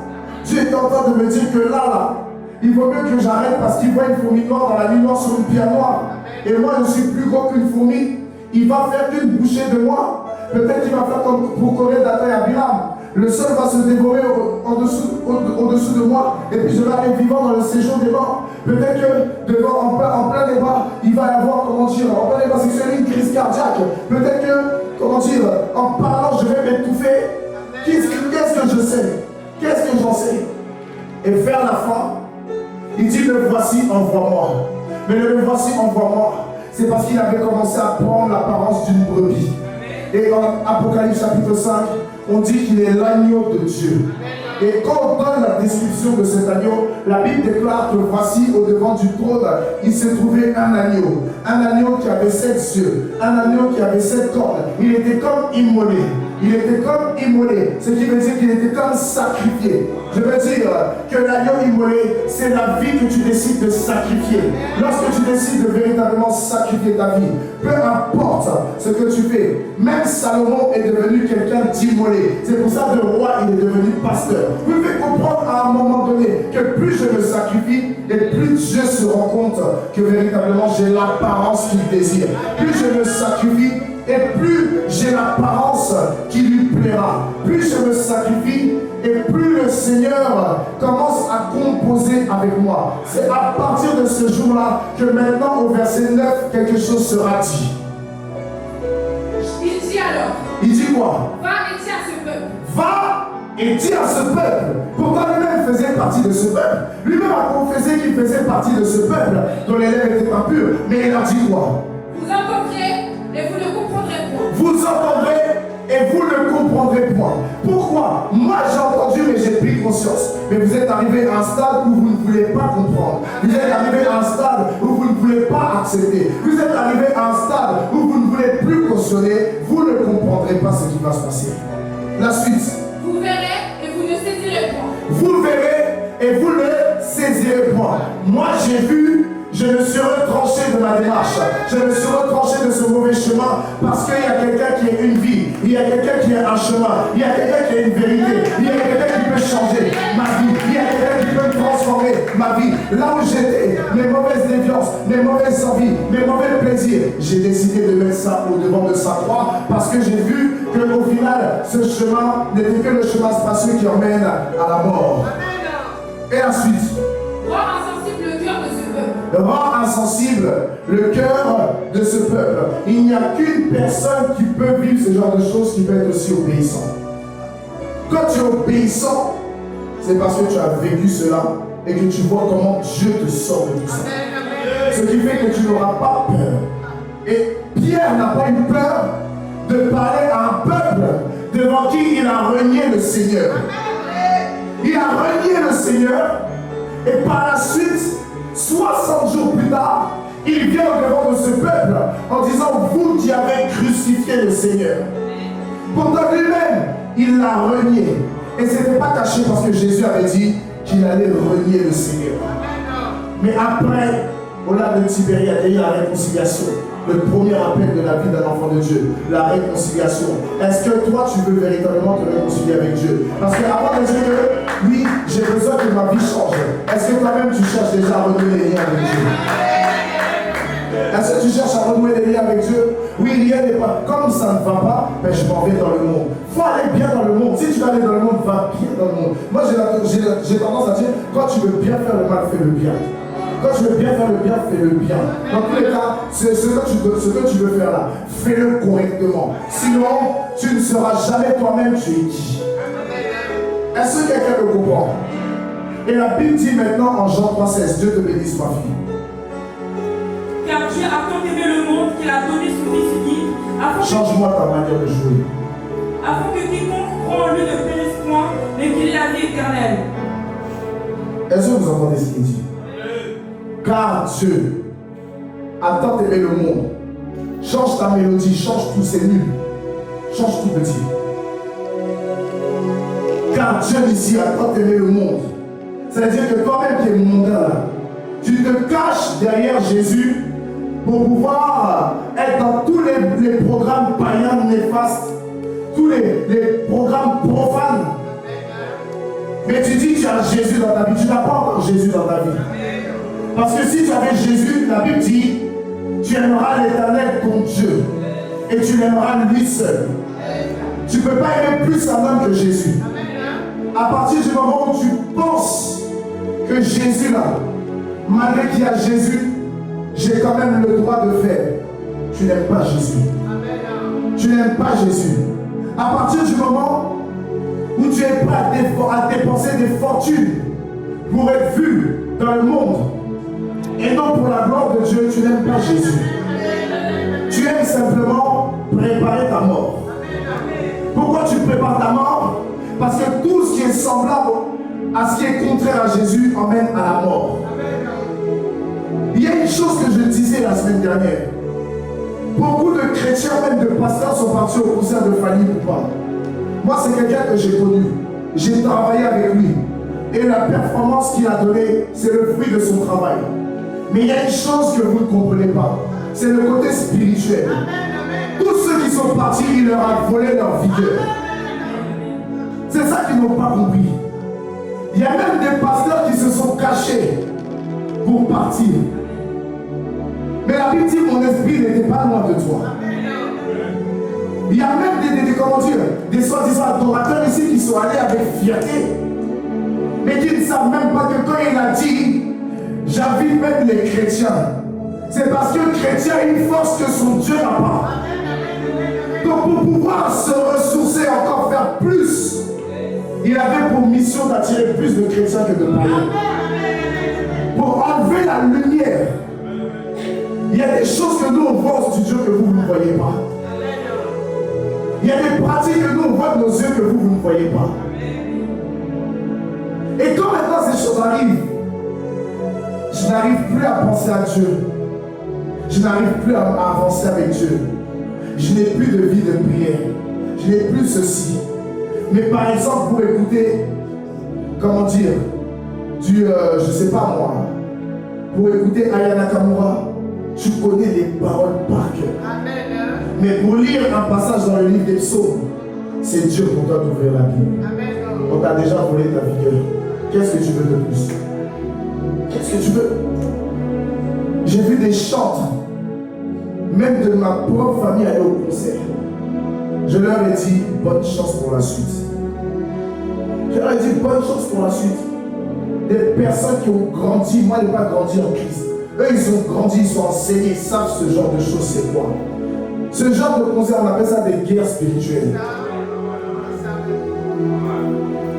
Dieu est en train de me dire que là, il vaut mieux que j'arrête parce qu'il voit une fourmi noire dans la nuit noire sur une pierre noire. Et moi je suis plus gros qu'une fourmi. Il va faire qu'une bouchée de moi. Peut-être qu'il va faire comme pour Corée, Dathan et Abiram. Le sol va se dévorer au-dessous de moi. Et puis je vais aller vivant dans le séjour des morts. Peut-être que devant, en plein débat, il va y avoir, comment dire, en plein débat sexuel, une crise cardiaque. Peut-être que, comment dire, en parlant, je vais m'étouffer. Qu'est-ce que je sais? Qu'est-ce que j'en sais? Et vers la fin, il dit, le voici, envoie-moi. Mais le voici, envoie-moi, c'est parce qu'il avait commencé à prendre l'apparence d'une brebis. Et en Apocalypse chapitre 5, on dit qu'il est l'agneau de Dieu. Et quand on donne la description de cet agneau, la Bible déclare que voici au devant du trône, il s'est trouvé un agneau qui avait 7 yeux, un agneau qui avait 7 cornes. Il était comme immolé. Il était comme immolé, ce qui veut dire qu'il était comme sacrifié. Je veux dire que l'agneau immolé, c'est la vie que tu décides de sacrifier. Lorsque tu décides de véritablement sacrifier ta vie, peu importe ce que tu fais, même Salomon est devenu quelqu'un d'immolé. C'est pour ça que le roi, il est devenu pasteur. Vous devez comprendre à un moment donné que plus je me sacrifie, et plus Dieu se rend compte que véritablement j'ai l'apparence qu'il désire. Plus je me sacrifie, et plus j'ai l'apparence qui lui plaira. Plus je me sacrifie, et plus le Seigneur commence à composer avec moi. C'est à partir de ce jour-là que maintenant au verset 9, quelque chose sera dit. Il dit alors. Il dit quoi? Va et dis à ce peuple. Va et dis à ce peuple. Pourquoi lui-même faisait partie de ce peuple? Lui-même a confessé qu'il faisait partie de ce peuple dont les lèvres étaient impures. Mais il a dit quoi? Vous entendrez et vous ne comprendrez point. Vous entendrez et vous ne comprendrez point. Pourquoi? Moi j'ai entendu mais j'ai pris conscience. Mais vous êtes arrivé à un stade où vous ne voulez pas comprendre. Vous êtes arrivé à un stade où vous ne voulez pas accepter. Vous êtes arrivé à un stade où vous ne voulez plus cautionner. Vous ne comprendrez pas ce qui va se passer. La suite. Vous verrez et vous ne saisirez point. Vous verrez et vous ne saisirez point. Moi j'ai vu. Je me suis retranché de ma démarche. Je me suis retranché de ce mauvais chemin parce qu'il y a quelqu'un qui a une vie. Il y a quelqu'un qui a un chemin. Il y a quelqu'un qui a une vérité. Il y a quelqu'un qui peut changer ma vie. Il y a quelqu'un qui peut transformer ma vie. Là où j'étais, mes mauvaises déviances, mes mauvaises envies, mes mauvais plaisirs, j'ai décidé de mettre ça au devant de sa croix parce que j'ai vu qu'au final, ce chemin n'était que le chemin spacieux qui emmène à la mort. Et ensuite, rend insensible le cœur de ce peuple. Il n'y a qu'une personne qui peut vivre ce genre de choses qui peut être aussi obéissant. Quand tu es obéissant, c'est parce que tu as vécu cela et que tu vois comment Dieu te sort de tout ça. Ce qui fait que tu n'auras pas peur. Et Pierre n'a pas eu peur de parler à un peuple devant qui il a renié le Seigneur. Il a renié le Seigneur et par la suite, 60 jours plus tard, il vient au devant de ce peuple en disant, vous qui avez crucifié le Seigneur. Pourtant lui-même, il l'a renié. Et ce n'était pas caché parce que Jésus avait dit qu'il allait renier le Seigneur. Mais après, au lac de Tibérie, il y a eu la réconciliation. Le premier appel de la vie d'un enfant de Dieu, la réconciliation. Est-ce que toi, tu veux véritablement te réconcilier avec Dieu? Parce qu'avant de dire que, oui, j'ai besoin que ma vie change, est-ce que toi-même tu cherches déjà à renouer les liens avec Dieu? Est-ce que tu cherches à renouer des liens avec Dieu? Oui, rien n'est pas. Comme ça ne va pas, ben je m'en vais dans le monde. Il faut aller bien dans le monde. Si tu veux aller dans le monde, va bien dans le monde. Moi, j'ai tendance à dire, quand tu veux bien faire le mal, fais le bien. Quand tu veux bien faire le bien, fais-le bien. Dans tous les cas, ce que tu veux faire là, fais-le correctement. Sinon, tu ne seras jamais toi-même, tu es qui? Est-ce que quelqu'un le comprend? Et la Bible dit maintenant en Jean 3,16, Dieu te bénisse ma fille. Car Dieu a tant aimé le monde qu'il a donné son Fils unique, afin Change-moi ta manière de jouer. Afin que quiconque croit en lui ne périsse point, mais qu'il ait la vie éternelle. Est-ce que vous entendez ce qu'il dit? Car Dieu a tant aimé le monde. Change ta mélodie, change tout, c'est nul. Change tout petit. Car Dieu ici a tant aimé le monde. C'est-à-dire que toi-même qui es mondain là, tu te caches derrière Jésus pour pouvoir être dans tous les programmes païens néfastes, tous les programmes profanes. Mais tu dis que tu as Jésus dans ta vie, tu n'as pas encore Jésus dans ta vie. Parce que si tu avais Jésus, la Bible dit, tu aimeras l'Éternel ton Dieu et tu l'aimeras lui seul. Tu ne peux pas aimer plus un homme que Jésus. À partir du moment où tu penses que Jésus là, malgré qu'il y a Jésus, j'ai quand même le droit de faire. Tu n'aimes pas Jésus. Tu n'aimes pas Jésus. À partir du moment où tu es prêt à dépenser des fortunes pour être vu dans le monde et non pour la gloire de Dieu, tu n'aimes pas Jésus. Tu aimes simplement préparer ta mort. Pourquoi tu prépares ta mort? Parce que tout ce qui est semblable à ce qui est contraire à Jésus emmène à la mort. Il y a une chose que je disais la semaine dernière. Beaucoup de chrétiens, même de pasteurs, sont partis au concert de Fanny Poupa. Moi, c'est quelqu'un que j'ai connu. J'ai travaillé avec lui. Et la performance qu'il a donnée, c'est le fruit de son travail. Mais il y a une chose que vous ne comprenez pas. C'est le côté spirituel. Tous ceux qui sont partis, il leur a volé leur vigueur. C'est ça qu'ils n'ont pas compris. Il y a même des pasteurs qui se sont cachés pour partir. Mais la Bible dit, mon esprit n'était pas loin de toi. Il y a même des soi-disant adorateurs ici qui sont allés avec fierté. Mais qui ne savent même pas que quand il a dit, j'invite même les chrétiens. C'est parce que le chrétien a une force que son Dieu n'a pas. Donc pour pouvoir se ressourcer, encore faire plus, il avait pour mission d'attirer plus de chrétiens que de païens. Pour enlever la lumière. Il y a des choses que nous on voit au studio que vous ne voyez pas. Il y a des pratiques que nous on voit de nos yeux que vous ne voyez pas. Et quand maintenant ces choses arrivent, je n'arrive plus à penser à Dieu. Je n'arrive plus à avancer avec Dieu. Je n'ai plus de vie de prière. Je n'ai plus ceci. Mais par exemple, pour écouter, comment dire, je ne sais pas moi, pour écouter Aya Nakamura, tu connais les paroles par cœur. Mais pour lire un passage dans le livre des psaumes, c'est Dieu pour toi d'ouvrir la Bible. On t'a déjà volé ta vigueur. Qu'est-ce que tu veux de plus? Qu'est-ce que tu veux? J'ai vu des chantres, même de ma propre famille, aller au concert. Je leur ai dit bonne chance pour la suite. Je leur ai dit bonne chance pour la suite. Des personnes qui ont grandi, moi je n'ai pas grandi en Christ. Eux ils ont grandi, ils sont enseignés, ils savent ce genre de choses c'est quoi. Ce genre de concert, on appelle ça des guerres spirituelles.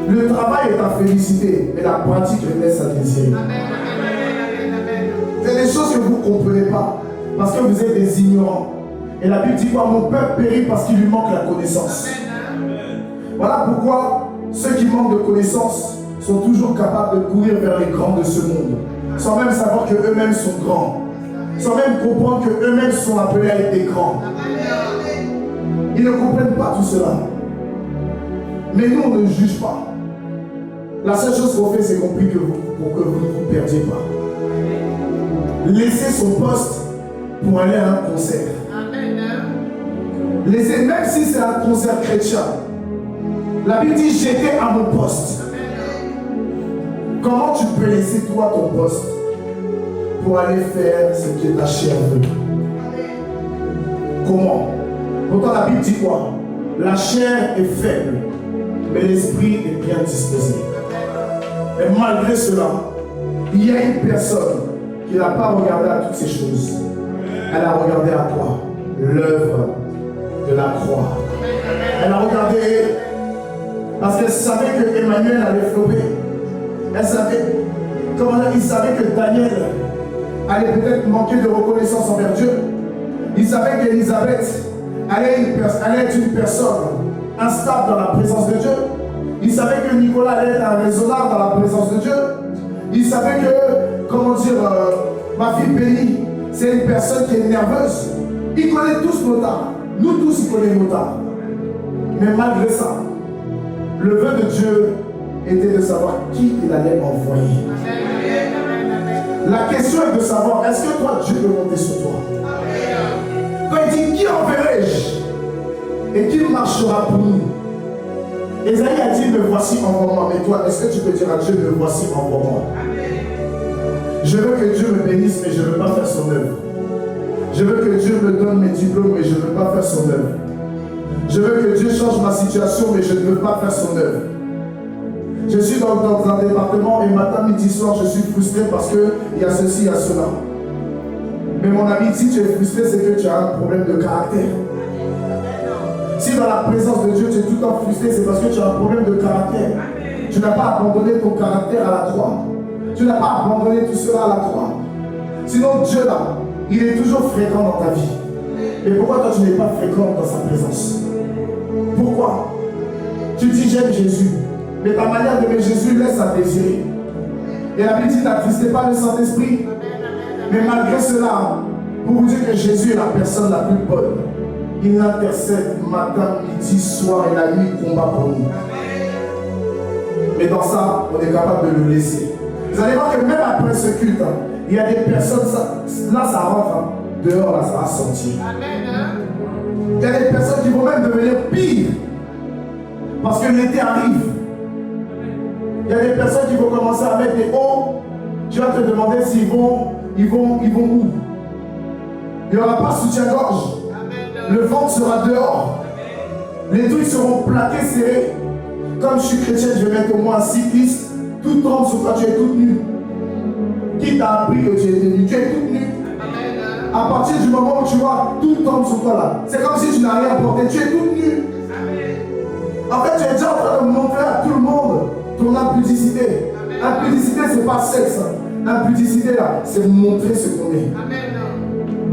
Le travail est à féliciter, mais la pratique laisse à désirer. C'est des choses que vous ne comprenez pas, parce que vous êtes des ignorants. Et la Bible dit quoi? Mon peuple périt parce qu'il lui manque la connaissance. Voilà pourquoi ceux qui manquent de connaissance sont toujours capables de courir vers les grands de ce monde, sans même savoir qu'eux-mêmes sont grands, sans même comprendre qu'eux-mêmes sont appelés à être des grands. Ils ne comprennent pas tout cela. Mais nous, on ne juge pas. La seule chose qu'on fait, c'est qu'on prie pour que vous ne vous perdiez pas. Laissez son poste pour aller à un concert. Laissez, même si c'est un concert chrétien. La Bible dit, j'étais à mon poste. Comment tu peux laisser toi ton poste pour aller faire ce que ta chair veut. Comment? Pourtant la Bible dit quoi? La chair est faible, mais l'esprit est bien disposé. Et malgré cela, il y a une personne qui n'a pas regardé à toutes ces choses. Elle a regardé à quoi? L'œuvre de la croix. Elle a regardé parce qu'elle savait que Emmanuel allait flopper. Elle savait, il savait que Daniel allait peut-être manquer de reconnaissance envers Dieu. Il savait qu'Élisabeth allait être une personne instable dans la présence de Dieu. Il savait que Nicolas allait être irraisonnable dans la présence de Dieu. Il savait que, ma fille Bénie, c'est une personne qui est nerveuse. Il connaît tous nos tares. Nous tous, il connaît nos tares. Mais malgré ça, le vœu de Dieu était de savoir qui il allait envoyer. La question est de savoir, est-ce que toi, Dieu peut monter sur toi? Quand il dit, qui enverrai-je? Et qui marchera pour nous? Esaïe a dit, me voici, envoie-moi. Mais toi, est-ce que tu peux dire à Dieu, me voici, envoie-moi? Je veux que Dieu me bénisse, mais je ne veux pas faire son œuvre. Je veux que Dieu me donne mes diplômes, mais je ne veux pas faire son œuvre. Je veux que Dieu change ma situation, mais je ne veux pas faire son œuvre. Je suis dans un département et matin, midi, soir, je suis frustré parce qu'il y a ceci, il y a cela. Mais mon ami, si tu es frustré, c'est que tu as un problème de caractère. Si dans la présence de Dieu, tu es tout le temps frustré, c'est parce que tu as un problème de caractère. Tu n'as pas abandonné ton caractère à la croix. Tu n'as pas abandonné tout cela à la croix. Sinon, Dieu là, il est toujours fréquent dans ta vie. Mais pourquoi toi tu n'es pas fréquent dans sa présence? Pourquoi? Tu dis j'aime Jésus, mais ta manière d'aimer Jésus laisse à désirer. Et la Bible dit n'attristez pas le Saint-Esprit. Mais malgré cela, pour vous dire que Jésus est la personne la plus bonne, il intercède matin, midi, soir et la nuit, combat pour nous. Mais dans ça, on est capable de le laisser. Vous allez voir que même après ce culte, il y a des personnes, là ça rentre, dehors là ça va sortir. Il y a des personnes qui vont même devenir pires parce que l'été arrive. Il y a des personnes qui vont commencer à mettre des hauts. Tu vas te demander s'ils vont où? Il n'y aura pas soutien-gorge. Le ventre sera dehors. Les trucs seront plaqués, serrés. Comme je suis chrétien, je vais mettre au moins un cycliste. Tout tombe sur toi, tu es toute nue. Qui t'a appris que tu étais nue? Tu es toute nue. À partir du moment où tu vois, tout tombe sur toi là. C'est comme si tu n'as rien porté, tu es toute nue. En fait, tu es déjà en train de montrer à tout le monde ton impudicité. Impudicité, c'est pas sexe. Impudicité là, c'est montrer ce qu'on est.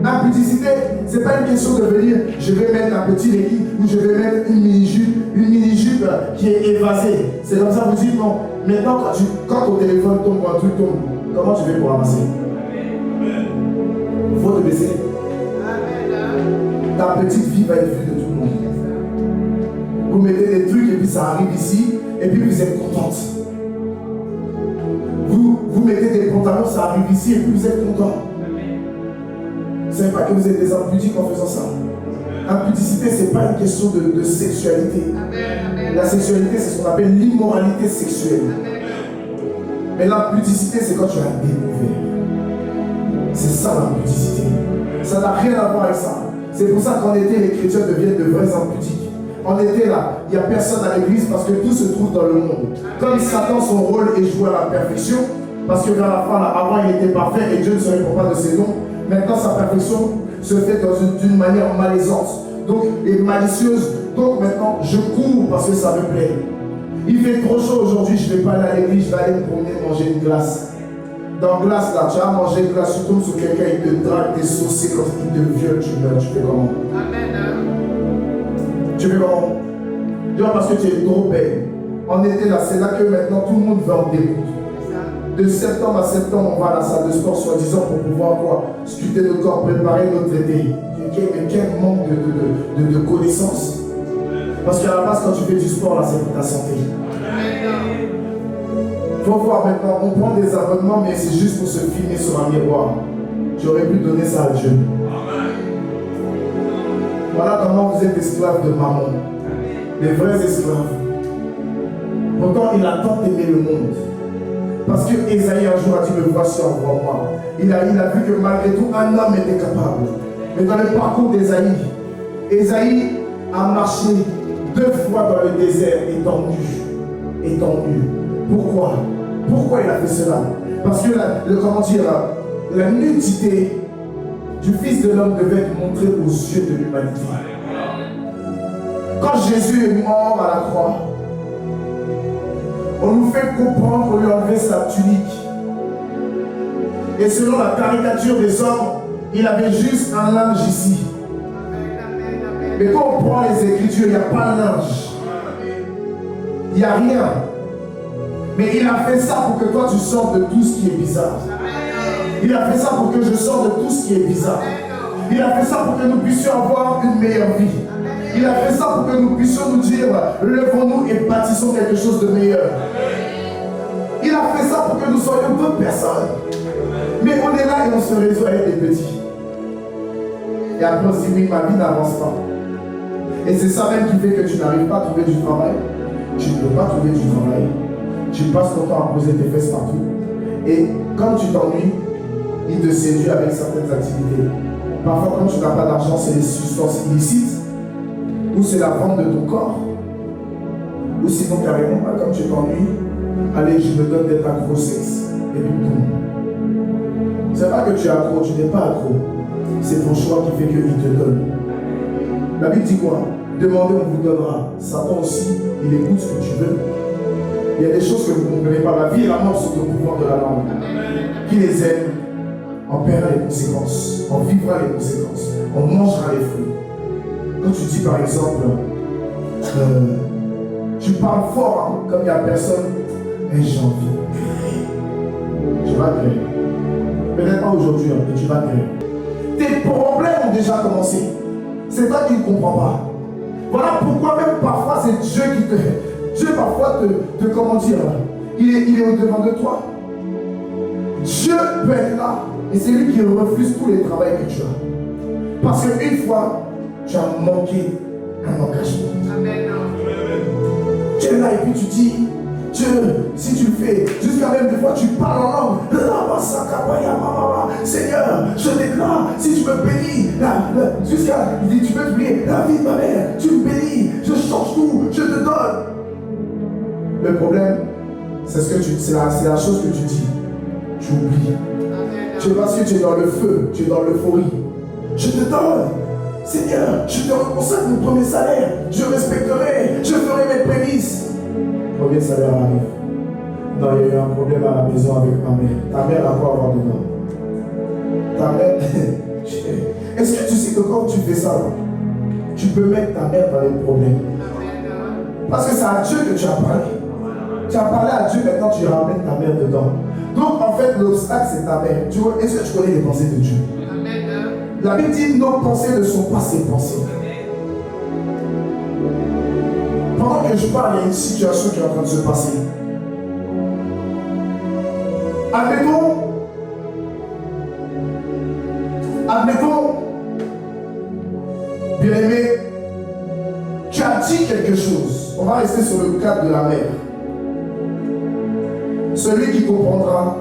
Impudicité, c'est pas une question de venir, je vais mettre un petit legging ou je vais mettre une mini-jupe qui est évasée. C'est comme ça, vous dites non. Maintenant, quand ton téléphone tombe ou un truc tombe, comment tu fais pour ramasser? Il faut te baisser. Ta petite vie va être vue de tout le monde. Vous mettez des trucs et puis ça arrive ici et puis vous êtes contente. Vous mettez des pantalons, ça arrive ici et puis vous êtes content. Vous ne savez pas que vous êtes des impudiques en faisant ça. Impudicité, ce n'est pas une question de sexualité. La sexualité, c'est ce qu'on appelle l'immoralité sexuelle. Mais l'impudicité, c'est quand tu as découvert. C'est ça l'impudicité. Ça n'a rien à voir avec ça. C'est pour ça qu'en été, les chrétiens deviennent de vrais impudiques. En été, là, il n'y a personne à l'église parce que tout se trouve dans le monde. Comme Satan, son rôle est joué à la perfection, parce que vers la fin, là, avant, il était parfait et Dieu ne se répond pas de ses dons. Maintenant, sa perfection se fait d'une manière malaisante. Donc, et malicieuse. Donc, maintenant, je cours parce que ça me plaît. Il fait trop chaud aujourd'hui, je ne vais pas aller à l'église, je vais aller me promener, manger une glace. Dans glace, là, tu as mangé une glace, tu tombes sur quelqu'un, il te drague, t'es saucé, quand il te viole, tu meurs, tu fais comment? Tu fais comment? Tu vois, parce que tu es trop belle. En été, là, c'est là que maintenant tout le monde va en dégoût. De septembre à septembre, on va à la salle de sport, soi-disant, pour pouvoir quoi? Sculpter notre corps, préparer notre été. Quel manque de connaissances. Parce qu'à la base, quand tu fais du sport, là, c'est pour ta santé. Il faut voir maintenant, on prend des abonnements, mais c'est juste pour se filmer sur un miroir. J'aurais pu donner ça à Dieu. Voilà comment vous êtes esclaves de maman. Les vrais esclaves. Pourtant, il a tant aimé le monde. Parce que Ésaïe un jour a dit, me voici, envoie-moi. Il a vu que malgré tout, un homme était capable. Mais dans le parcours d'Ésaïe, Ésaïe a marché 2 fois dans le désert étendu. Pourquoi? Pourquoi il a fait cela? Parce que la nudité du Fils de l'homme devait être montrée aux yeux de l'humanité. Quand Jésus est mort à la croix, on nous fait comprendre qu'on lui a enlevé sa tunique. Et selon la caricature des hommes, il avait juste un linge ici. Mais quand on prend les Écritures, il n'y a pas de linge. Il n'y a rien. Mais il a fait ça pour que toi tu sortes de tout ce qui est bizarre. Il a fait ça pour que je sorte de tout ce qui est bizarre. Il a fait ça pour que nous puissions avoir une meilleure vie. Il a fait ça pour que nous puissions nous dire, levons-nous et bâtissons quelque chose de meilleur. Il a fait ça pour que nous soyons d'autres personnes. Mais on est là et on se résout à être des petits. Et après on se dit, oui, ma vie n'avance pas. Et c'est ça même qui fait que tu n'arrives pas à trouver du travail. Tu ne peux pas trouver du travail. Tu passes ton temps à poser tes fesses partout. Et quand tu t'ennuies, il te séduit avec certaines activités. Parfois, quand tu n'as pas d'argent, c'est des substances illicites. Ou c'est la vente de ton corps. Ou sinon, carrément, quand tu t'ennuies, allez, je me donne d'être accro au sexe. Et puis, boum. C'est pas que tu es accro, tu n'es pas accro. C'est ton choix qui fait qu'il te donne. La Bible dit quoi? Demandez, on vous donnera. Satan aussi, il écoute ce que tu veux. Il y a des choses que vous ne comprenez pas. La vie et la mort sont au pouvoir de la langue. Qui les aime en paiera les conséquences, en vivra les conséquences, on mangera les fruits. Quand tu dis par exemple, tu parles fort, comme il n'y a personne, et j'ai envie. Tu vas créer. Peut-être pas aujourd'hui, mais tu vas créer. Tes problèmes ont déjà commencé. C'est toi qui ne comprends pas. Voilà pourquoi même parfois c'est Dieu qui te... Dieu parfois te comment dire, il est au-devant de toi. Dieu peut être là, et c'est lui qui refuse tous les travaux que tu as. Parce qu'une fois, tu as manqué un engagement. Amen. Tu es là et puis tu dis, Dieu, si tu le fais, jusqu'à même des fois tu parles en langue. Seigneur, je déclare, si tu me bénis, jusqu'à, il dit, tu peux prier, la vie de ma mère, tu me bénis, je change tout, je te donne. Le problème, c'est la chose que tu dis. Tu oublies. Tu es parce que tu es dans le feu, tu es dans l'euphorie. Je te donne, Seigneur, je te reconsacre mon premier salaire, je respecterai, je ferai mes prémices. Premier salaire arrive. Non, il y a eu un problème à la maison avec ma mère. Ta mère a quoi avoir dedans? Ta mère, est-ce que tu sais que quand tu fais ça, tu peux mettre ta mère dans les problèmes? Parce que c'est à Dieu que tu as parlé. Tu as parlé à Dieu, maintenant tu ramènes ta mère dedans. Donc en fait, l'obstacle c'est ta mère. Est-ce que tu connais les pensées de Dieu? La Bible dit nos pensées ne sont pas ses pensées. Pendant que je parle, il y a une situation qui est en train de se passer. Admettons, bien-aimé, tu as dit quelque chose. On va rester sur le cadre de la mère. Celui qui comprendra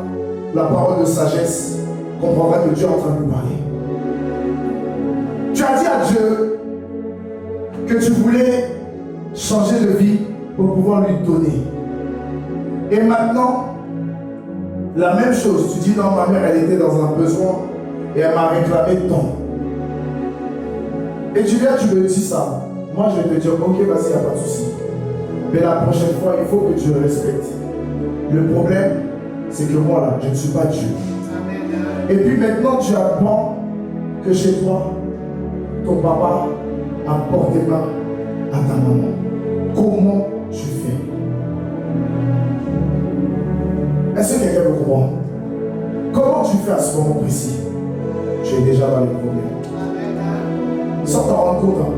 la parole de sagesse comprendra que Dieu est en train de lui parler. Tu as dit à Dieu que tu voulais changer de vie pour pouvoir lui donner. Et maintenant, la même chose. Tu dis non, ma mère, elle était dans un besoin et elle m'a réclamé tant. Et tu viens, tu me dis ça. Moi, je vais te dire, ok, vas-y, il n'y a pas de souci. Mais la prochaine fois, il faut que tu le respectes. Le problème, c'est que moi, là, je ne suis pas Dieu. Et puis maintenant, tu apprends que chez toi, ton papa a porté main à ta maman. Comment tu fais? Est-ce que quelqu'un me comprend? Comment tu fais à ce moment précis? Tu es déjà dans les problèmes. Sans t'en rendre compte,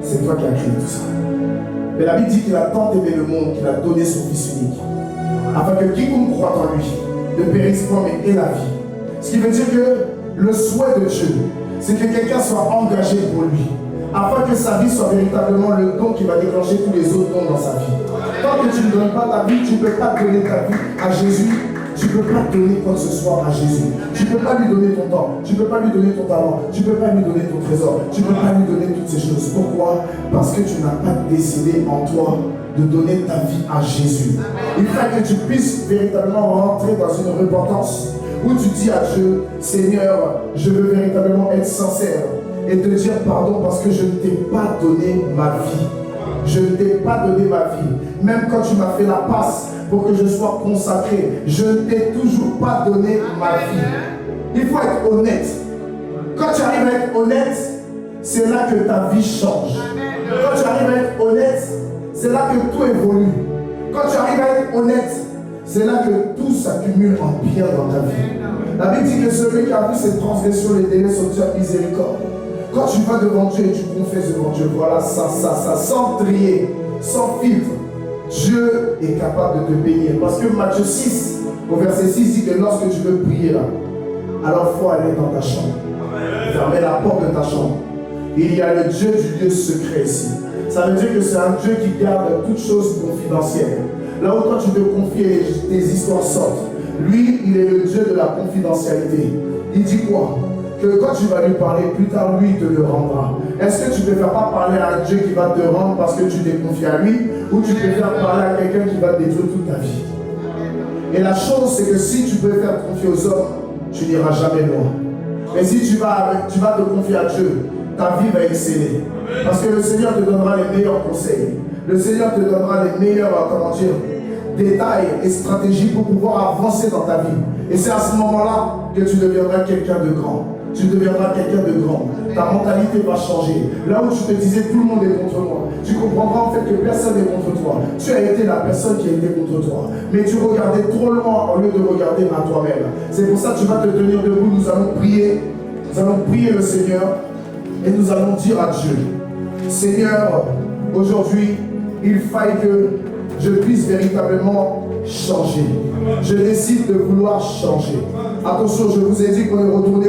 c'est toi qui as créé tout ça. Mais la Bible dit qu'il a tant aimé le monde qu'il a donné son Fils unique, afin que quiconque croit en lui ne périsse point mais ait la vie. Ce qui veut dire que le souhait de Dieu, c'est que quelqu'un soit engagé pour lui. afin que sa vie soit véritablement le don qui va déclencher tous les autres dons dans sa vie. Tant que tu ne donnes pas ta vie, tu ne peux pas donner ta vie à Jésus. Tu ne peux pas donner quoi que ce soit à Jésus. Tu ne peux pas lui donner ton temps. Tu ne peux pas lui donner ton talent. Tu ne peux pas lui donner ton trésor. Tu ne peux pas lui donner toutes ces choses. Pourquoi? Parce que tu n'as pas décidé en toi de donner ta vie à Jésus. Il faut que tu puisses véritablement rentrer dans une repentance où tu dis à Dieu, Seigneur, je veux véritablement être sincère et te dire pardon parce que je ne t'ai pas donné ma vie. Je ne t'ai pas donné ma vie. Même quand tu m'as fait la passe pour que je sois consacré, je ne t'ai toujours pas donné ma vie. Il faut être honnête. Quand tu arrives à être honnête, c'est là que ta vie change. Quand tu arrives à être honnête, c'est là que tout évolue. Quand tu arrives à être honnête, c'est là que tout s'accumule en bien dans ta vie. La Bible dit que celui qui a vu ses transgressions, les délais s'obtient miséricorde. Quand tu vas devant Dieu et tu confesses devant Dieu, voilà, ça, sans trier, sans filtre, Dieu est capable de te bénir. Parce que Matthieu 6, au verset 6, dit que lorsque tu veux prier là, alors il faut aller dans ta chambre. Fermer la porte de ta chambre. Il y a le Dieu du lieu secret ici. Ça veut dire que c'est un Dieu qui garde toutes choses confidentielles. Là où toi tu te confies et tes histoires sortent, lui, il est le Dieu de la confidentialité. Il dit quoi? Que quand tu vas lui parler, plus tard, lui, il te le rendra. Est-ce que tu préfères pas parler à un Dieu qui va te rendre parce que tu t'es confié à lui, ou tu préfères parler à quelqu'un qui va te détruire toute ta vie? Et la chose, c'est que si tu préfères te confier aux hommes, tu n'iras jamais loin. Mais si tu vas te confier à Dieu, ta vie va exceller. Parce que le Seigneur te donnera les meilleurs conseils. Le Seigneur te donnera les meilleurs, détails et stratégies pour pouvoir avancer dans ta vie. Et c'est à ce moment-là que tu deviendras quelqu'un de grand. Tu deviendras quelqu'un de grand. Ta mentalité va changer. Là où tu te disais tout le monde est contre moi, tu comprendras en fait que personne n'est contre toi. Tu as été la personne qui a été contre toi. Mais tu regardais trop loin au lieu de regarder à toi-même. C'est pour ça que tu vas te tenir debout. Nous allons prier. Nous allons prier le Seigneur. Et nous allons dire à Dieu, Seigneur, aujourd'hui, il faille que je puisse véritablement changer. Je décide de vouloir changer. Attention, je vous ai dit qu'on est retourné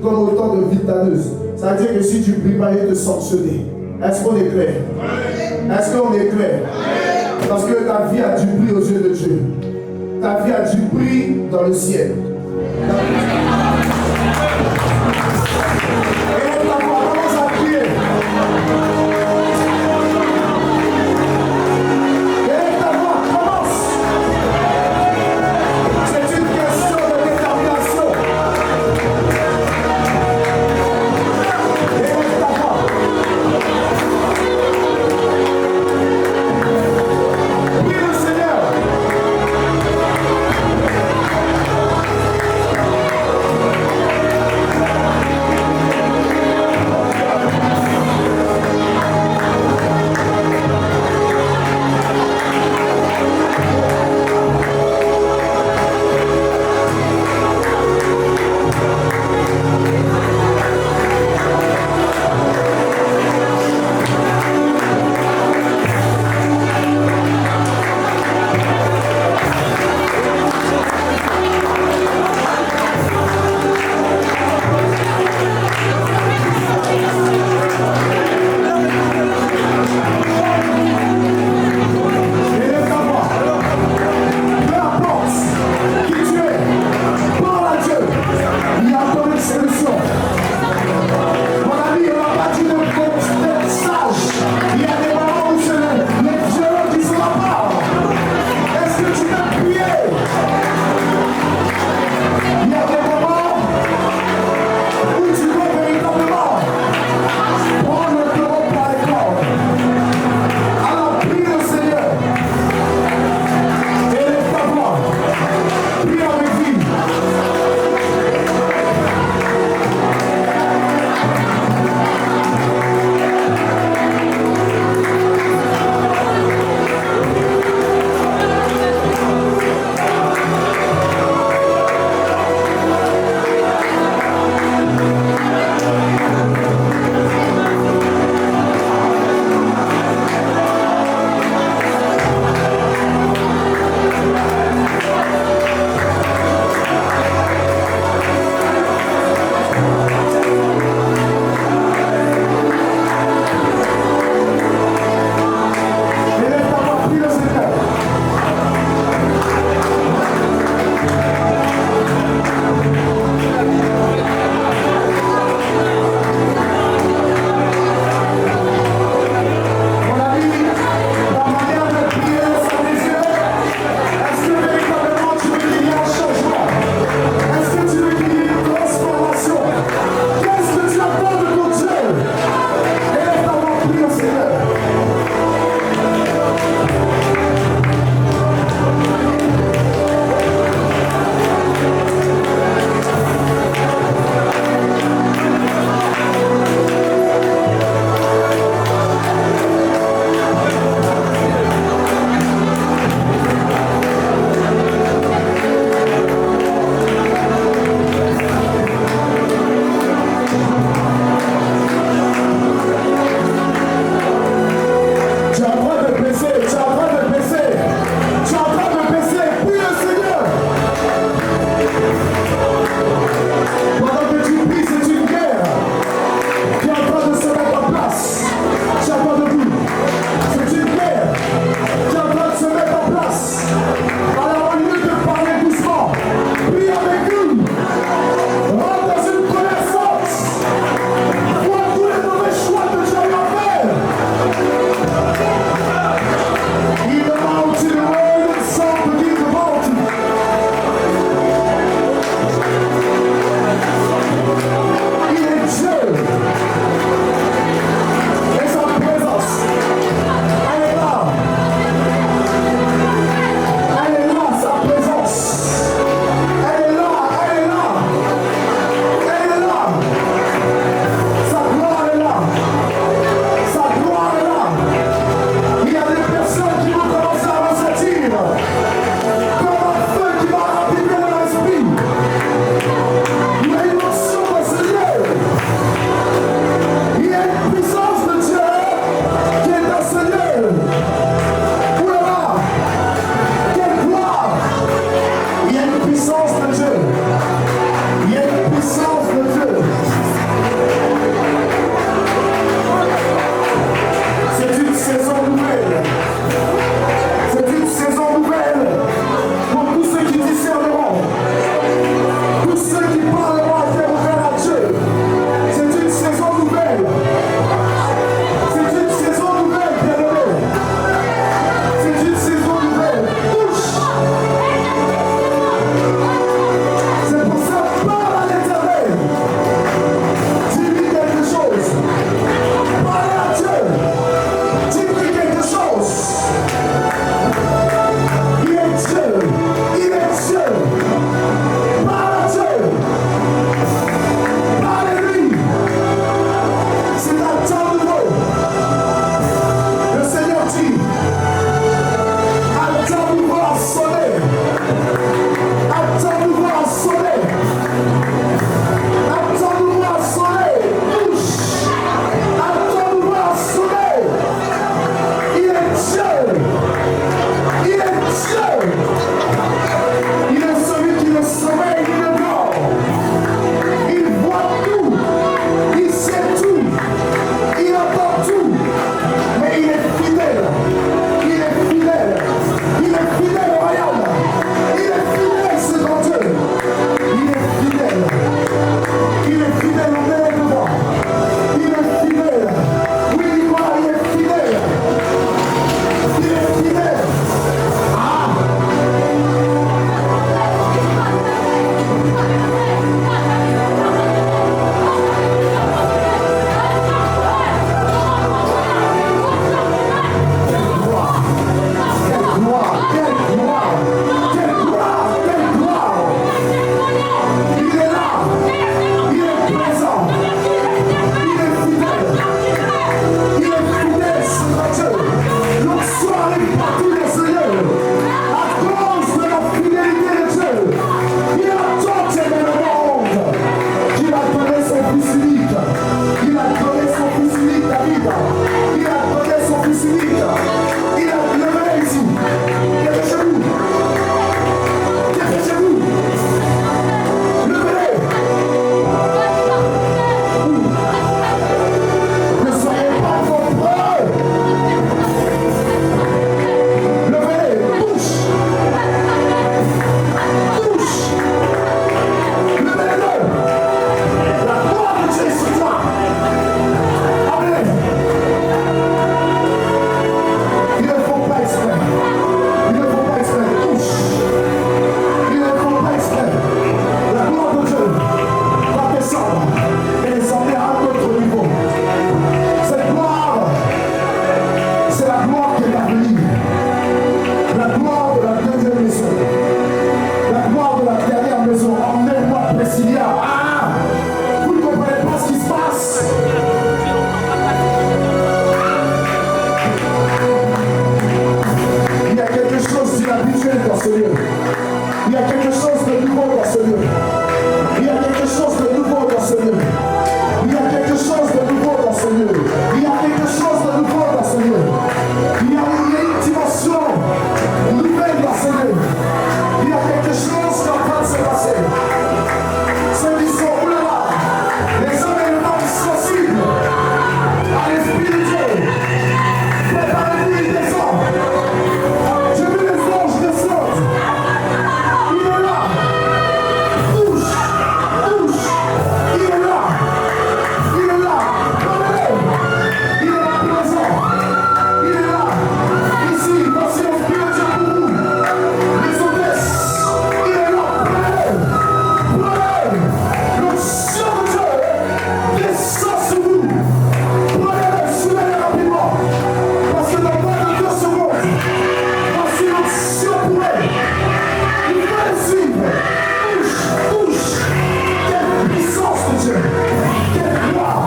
comme au temps de Vitaneuse. Ça veut dire que si tu ne pries pas, il te sanctionner. Est-ce qu'on est clair? Est-ce qu'on est clair? Parce que ta vie a du prix aux yeux de Dieu. Ta vie a du prix dans le ciel. Seigneur. Il a donné son fils unique. Il a levé ici. Dépêchez-vous. Dépêchez-vous. Levez-les. Ne soyez pas nombreux. Levez-les. Touche. Touche. Levez-les. La gloire de Dieu est sur toi. Amen. Il ne faut pas exprès. Il ne faut pas exprès. Touche. Il ne faut pas exprès. La gloire de Dieu va descendre et les emmener à un autre niveau. Cette gloire, c'est la gloire qui est parvenue. La gloire de la deuxième maison. La gloire de la dernière maison. Emmenez-moi Priscilla. Ah! Vous ne comprenez pas ce qui se passe. Il y a quelque chose d'inhabituel dans ce lieu. Il y a quelque chose de nouveau dans ce lieu. Il y a quelque chose de nouveau dans ce lieu. Il y a quelque chose de nouveau dans ce lieu. Il y a quelque chose de nouveau dans ce lieu. Il y a une dimension nouvelle dans ce lieu. Il y a quelque chose qui est en train de se passer. Ceux qui sont oulala, les hommes et les femmes sensibles à l'Esprit de Dieu. Préparez-vous, il descend. J'ai vu les anges descendre. Il est là. Touche. Touche. Il est là. Il est là. Prenez-le. Il est là présent. Il est là. Ici, voici l'Esprit de Dieu pour vous. Les hôtesses. Il est là. Prenez-le. Prenez-le. Le sang de Dieu descend sur vous. Prenez-le. Soulevez-le rapidement. Parce que dans moins de 2 secondes, voici l'action pour elle. Il va le suivre. Touche, touche. Quelle puissance de Dieu. Quelle gloire.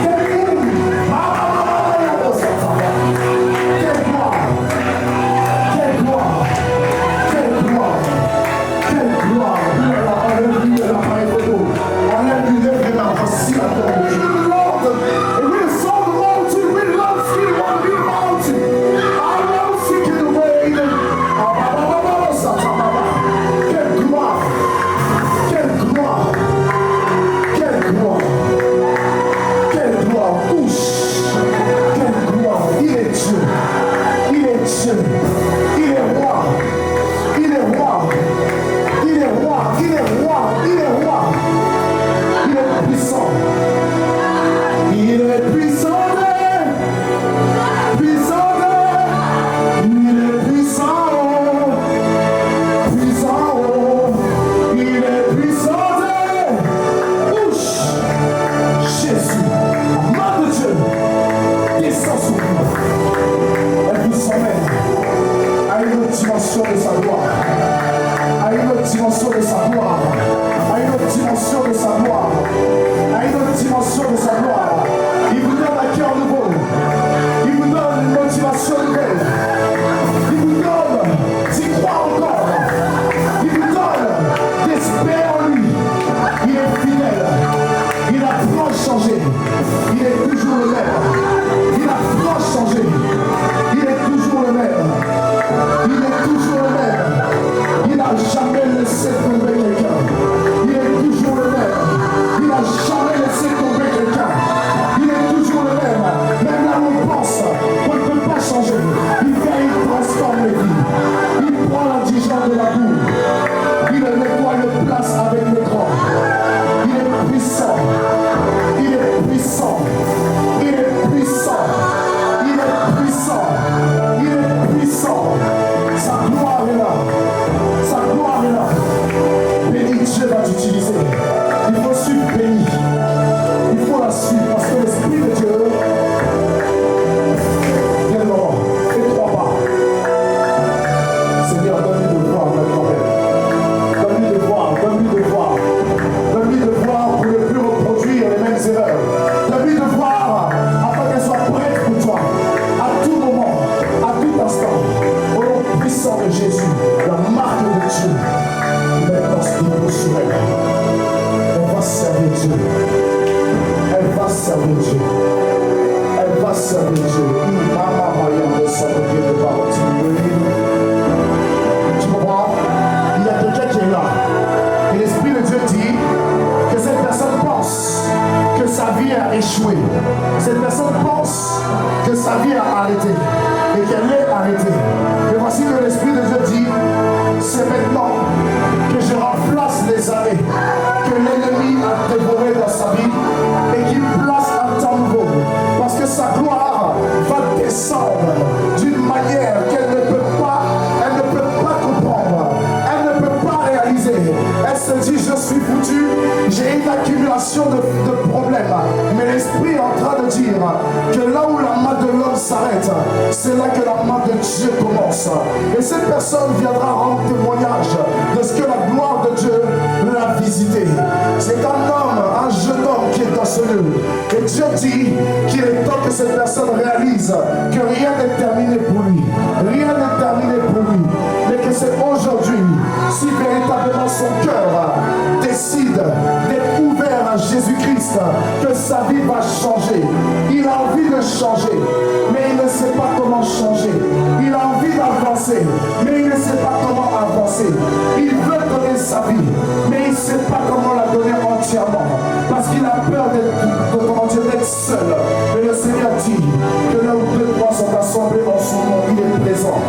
Quelle gloire. Quelle gloire. Quelle gloire. Quelle gloire. Quelle gloire. Enlève-lui l'appareil photo. Enlève-lui les vraiment. Voici la gloire de Dieu. And we saw the multitude, we love you, want to be multitude. I love seeking the way. Quelle gloire, quelle gloire, quelle gloire, quelle gloire, touche, quelle gloire. Il est Dieu, il est Dieu, il est roi, il est roi, il est roi, il est roi, il est roi, il est puissant. Il est puissant, puissant, il est puissant, puissant, il est puissant. Touche, Jésus, main de Dieu, descend sur vous. Elle vous emmène à une autre dimension de sa gloire, à une autre dimension de sa gloire, à une autre dimension de sa gloire, à une autre dimension de sa gloire. Il vous donne un cœur nouveau. Il vous donne une motivation nouvelle. Il vous donne d'y croire encore. Il vous donne d'espérer en lui. Il est fidèle. Il a point changé. Il est toujours le même. Il a point changé. Il est toujours le même. Il est toujours le même. Il n'a jamais laissé tomber quelqu'un. Il est toujours le même. Il n'a jamais laissé tomber quelqu'un. Il est toujours le même. Même là où on pense qu'on ne peut pas changer, il vient, il transforme les vies. Il prend l'indigent de la boue. Il le nettoie, il le place avec les grands. Il est puissant. Il est puissant. Il est puissant. Il est puissant. Il est puissant. Sa gloire est là. Sa gloire est là. Béni, Dieu va t'utiliser. Il faut suivre béni. Il faut la suivre parce que l'Esprit de Dieu vient devant. Fais 3 pas. Seigneur, donne-lui de voir maintenant. Donne-lui de voir, donne-lui de voir. Donne-lui de voir pour ne plus reproduire les mêmes erreurs. Donne-lui de voir afin qu'elle soit prête pour toi. À tout moment, à tout instant. Au nom puissant de Jésus, la marque de Dieu. Maintenant, ce qu'il peut sur elle. Elle va servir Dieu. Elle va servir Dieu. Elle servir Dieu. Tu comprends? Il y a quelqu'un qui est là. Et l'Esprit de Dieu dit que cette personne pense que sa vie a échoué. Cette personne pense que sa vie a arrêté et qu'elle est arrêtée. Mais voici que l'Esprit de Dieu dit, c'est maintenant que je remplace les années que l'ennemi a dévorées dans sa vie et qu'il place un temps nouveau. Parce que sa gloire va descendre d'une manière qu'elle ne peut pas, comprendre. Elle ne peut pas réaliser. Elle se dit, je suis foutu, j'ai une accumulation de problèmes. Mais l'Esprit est en train de dire que là où la main de l'homme s'arrête, c'est là que la main de Dieu commence. Et cette personne viendra rendre témoignage de ce que la gloire de Dieu l'a visité. C'est un homme, un jeune homme qui est dans ce lieu. Et Dieu dit qu'il est temps que cette personne réalise que rien n'est terminé pour lui. Rien n'est terminé pour lui. Mais que c'est aujourd'hui, si véritablement son cœur décide d'être ouvert à Jésus-Christ, que sa vie va changer. Il a envie de changer, mais il ne sait pas comment changer. Il a envie d'avancer, mais il ne sait pas comment avancer. Il veut donner sa vie, mais il ne sait pas comment la donner entièrement. Parce qu'il a peur d'être seul. Mais le Seigneur dit que là où 2 3 sont assemblés en son nom, il est présent.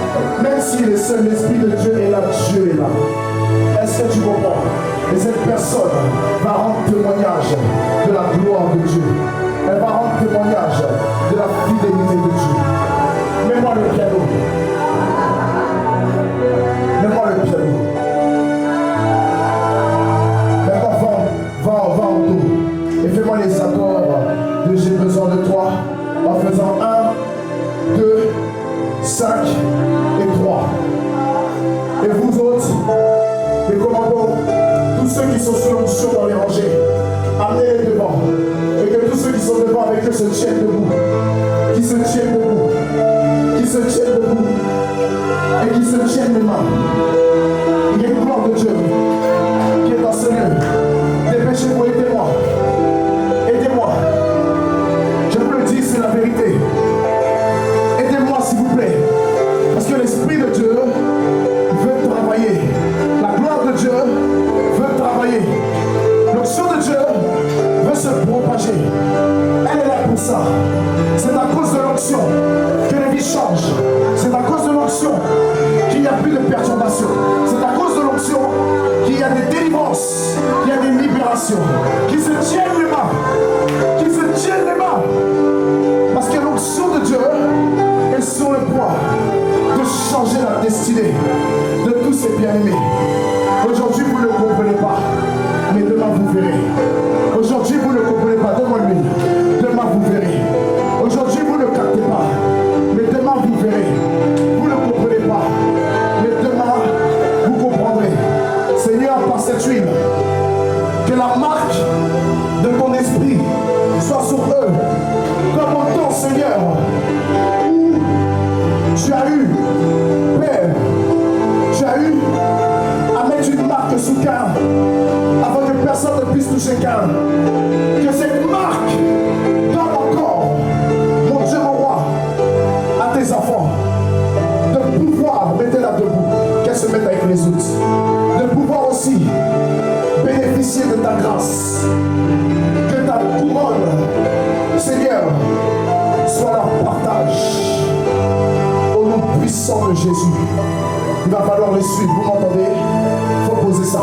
Même s'il est seul, l'Esprit de Dieu est là, Dieu est là. Est-ce que tu comprends? Et cette personne va rendre témoignage de la gloire de Dieu. Elle va rendre témoignage de la fidélité de Dieu. Mets-moi le piano. Mets-moi le piano. Maintenant, va en dos. Et fais-moi les accords de j'ai besoin de toi en faisant 1, 2, 5 et 3. Et vous autres, les commandants, tous ceux qui sont sous l'onction dans les rangées, amenez-les devant. Et que tous ceux qui sont devant avec eux se tiennent debout. Qui se tiennent debout. Qui se tiennent debout. Et qui se tiennent les mains. Il y a une gloire de Dieu qui est dans ce lieu. Dépêchez-vous, aidez-moi. Aidez-moi. Je vous le dis, c'est la vérité. Aidez-moi s'il vous plaît. Parce que l'Esprit de Dieu veut travailler. La gloire de Dieu veut travailler. L'onction de Dieu veut se propager. Elle est là pour ça. C'est à cause de l'onction que les vies changent. C'est à cause de l'onction qu'il n'y a plus de perturbation. C'est à cause de l'onction qu'il y a des délivrances, qu'il y a des libérations, qui se tiennent les mains. Qui se tiennent les mains. Parce que l'onction de Dieu est sur le point de changer la destinée de tous ses bien-aimés. Aujourd'hui, vous ne le comprenez pas, mais demain, vous verrez. Aujourd'hui, vous ne le comprenez pas, donne-moi l'huile. Demain, vous verrez. Aujourd'hui, vous ne le captez pas, mais demain, vous verrez. Vous ne le comprenez pas, mais demain, vous comprendrez. Seigneur, par cette huile, que la marque de ton esprit soit sur eux. Comme en temps, Seigneur, où tu as eu, Père, tu as eu à mettre une marque sous Caïn, avant que personne ne puisse toucher Caïn. Que cette marque donne encore, mon Dieu, mon roi, à tes enfants, de pouvoir, mettez-la debout, qu'elle se mette avec les autres, de pouvoir aussi bénéficier de ta grâce, que ta couronne, Seigneur, soit leur partage. Au nom puissant de Jésus, il va falloir le suivre. Vous m'entendez? Il faut poser ça.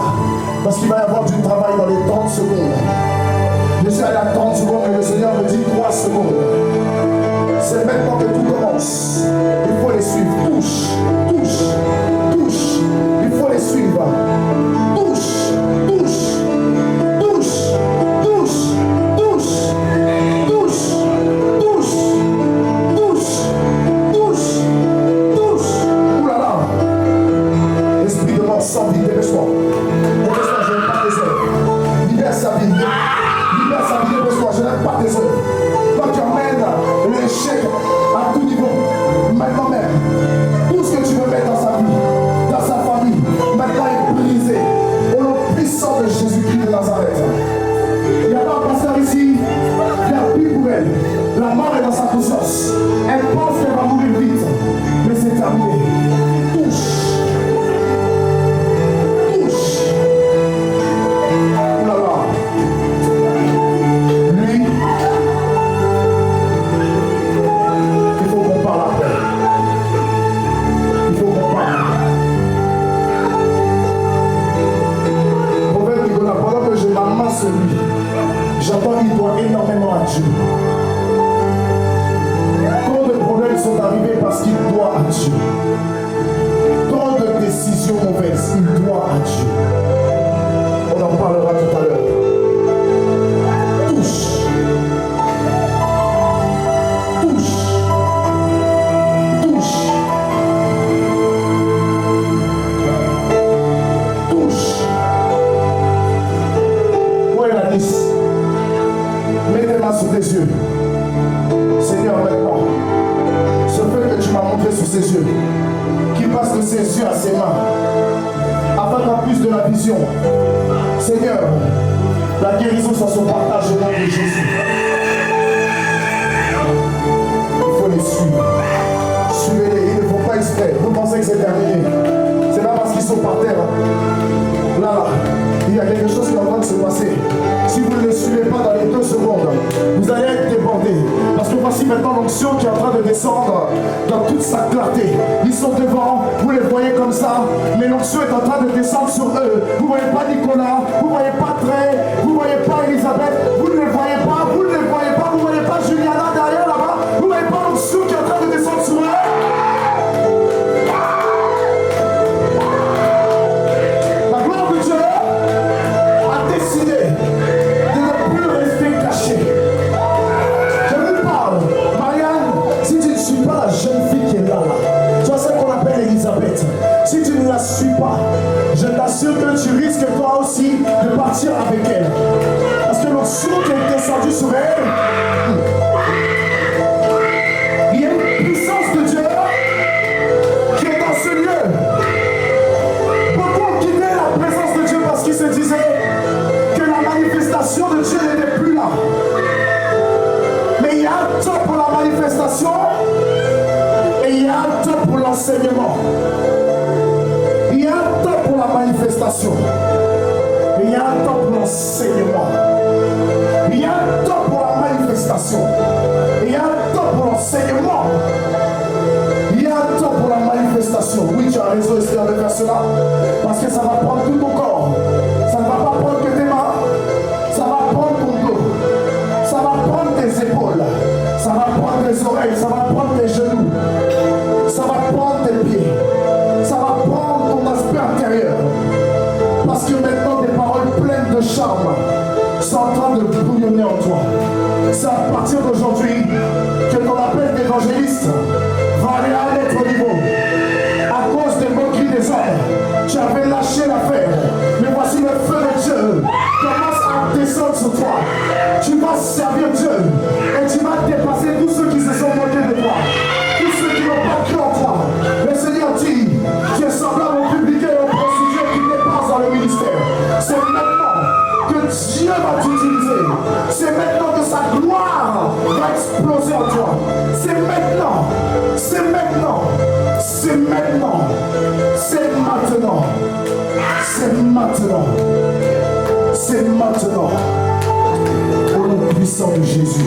Parce qu'il va y avoir du travail dans les 30 secondes. Je suis allé à 30 secondes, mais le Seigneur me dit 3 secondes. C'est maintenant que tout commence. Il faut les suivre. Touche, touche, touche. Il faut les suivre. Touche, touche, touche, touche, touche, touche, touche, touche, touche, touche. Ouh là là. Esprit de mort sans vie, dépêche-toi. Dépêche-toi, je n'aime pas tes œuvres. Libère sa vie. Libère sa vie, dépêche-toi, je n'aime pas tes œuvres. Toi qui emmènes ses yeux, qu'il passe de ses yeux à ses mains, afin qu'on puisse de la vision. Seigneur, la guérison soit son partage au nom de Jésus. Il faut les suivre. Suivez-les, ils ne font pas exprès. Vous pensez que c'est terminé. C'est pas parce qu'ils sont par terre. Là, il y a quelque chose qui est en train de se passer. Si vous ne les suivez pas dans les 2 secondes, vous allez être débordés. Parce que voici maintenant l'onction qui est en train de descendre dans toute sa clarté. Ils sont devant, vous les voyez comme ça, mais l'onction est en train de descendre sur eux. Vous ne voyez pas Nicolas, vous ne voyez pas Trey, vous ne voyez pas Elisabeth, vous ne les voyez pas, vous ne les voyez pas, vous ne voyez pas Juliana derrière là-bas, vous ne voyez pas l'onction qui est en train de descendre sur eux. Si tu ne la suis pas, je t'assure que tu risques toi aussi de partir avec elle. Parce que l'onction qui est descendue sur elle, il y a une puissance de Dieu qui est dans ce lieu. Beaucoup ont quitté la présence de Dieu parce qu'ils se disaient que la manifestation de Dieu n'était plus là. Mais il y a un temps pour la manifestation et il y a un temps pour l'enseignement. Il y a un temps pour la manifestation. Et il y a un temps pour l'enseignement. Il y a un temps pour la manifestation. Et il y a un temps pour l'enseignement. Il y a un temps pour la manifestation. Oui, tu as raison, Esther, de faire cela. Parce que ça va prendre tout ton corps. Ça ne va pas prendre que tes mains. Ça va prendre ton dos. Ça va prendre tes épaules. Ça va prendre tes oreilles. Ça va prendre tes genoux. Ça va prendre tes pieds. Ça va prendre ton aspect intérieur. Parce que maintenant des paroles pleines de charme sont en train de bouillonner en toi. C'est à partir d'aujourd'hui que ton appel d'évangéliste va aller à un autre niveau. À cause des moqueries des hommes, tu avais lâché l'affaire. Mais voici le feu de Dieu commence à descendre sur toi. Tu vas servir Dieu et tu vas dépasser tous ceux qui se sont moqués de toi. Tous ceux qui n'ont pas cru en toi. Le Seigneur dit, tu es semblable au publicain et au prostitué qui dépasse dans le ministère. C'est maintenant que Dieu va t'utiliser. C'est maintenant que sa gloire va exploser en toi. C'est maintenant. C'est maintenant. C'est maintenant. C'est maintenant. C'est maintenant. C'est maintenant. Au nom puissant de Jésus.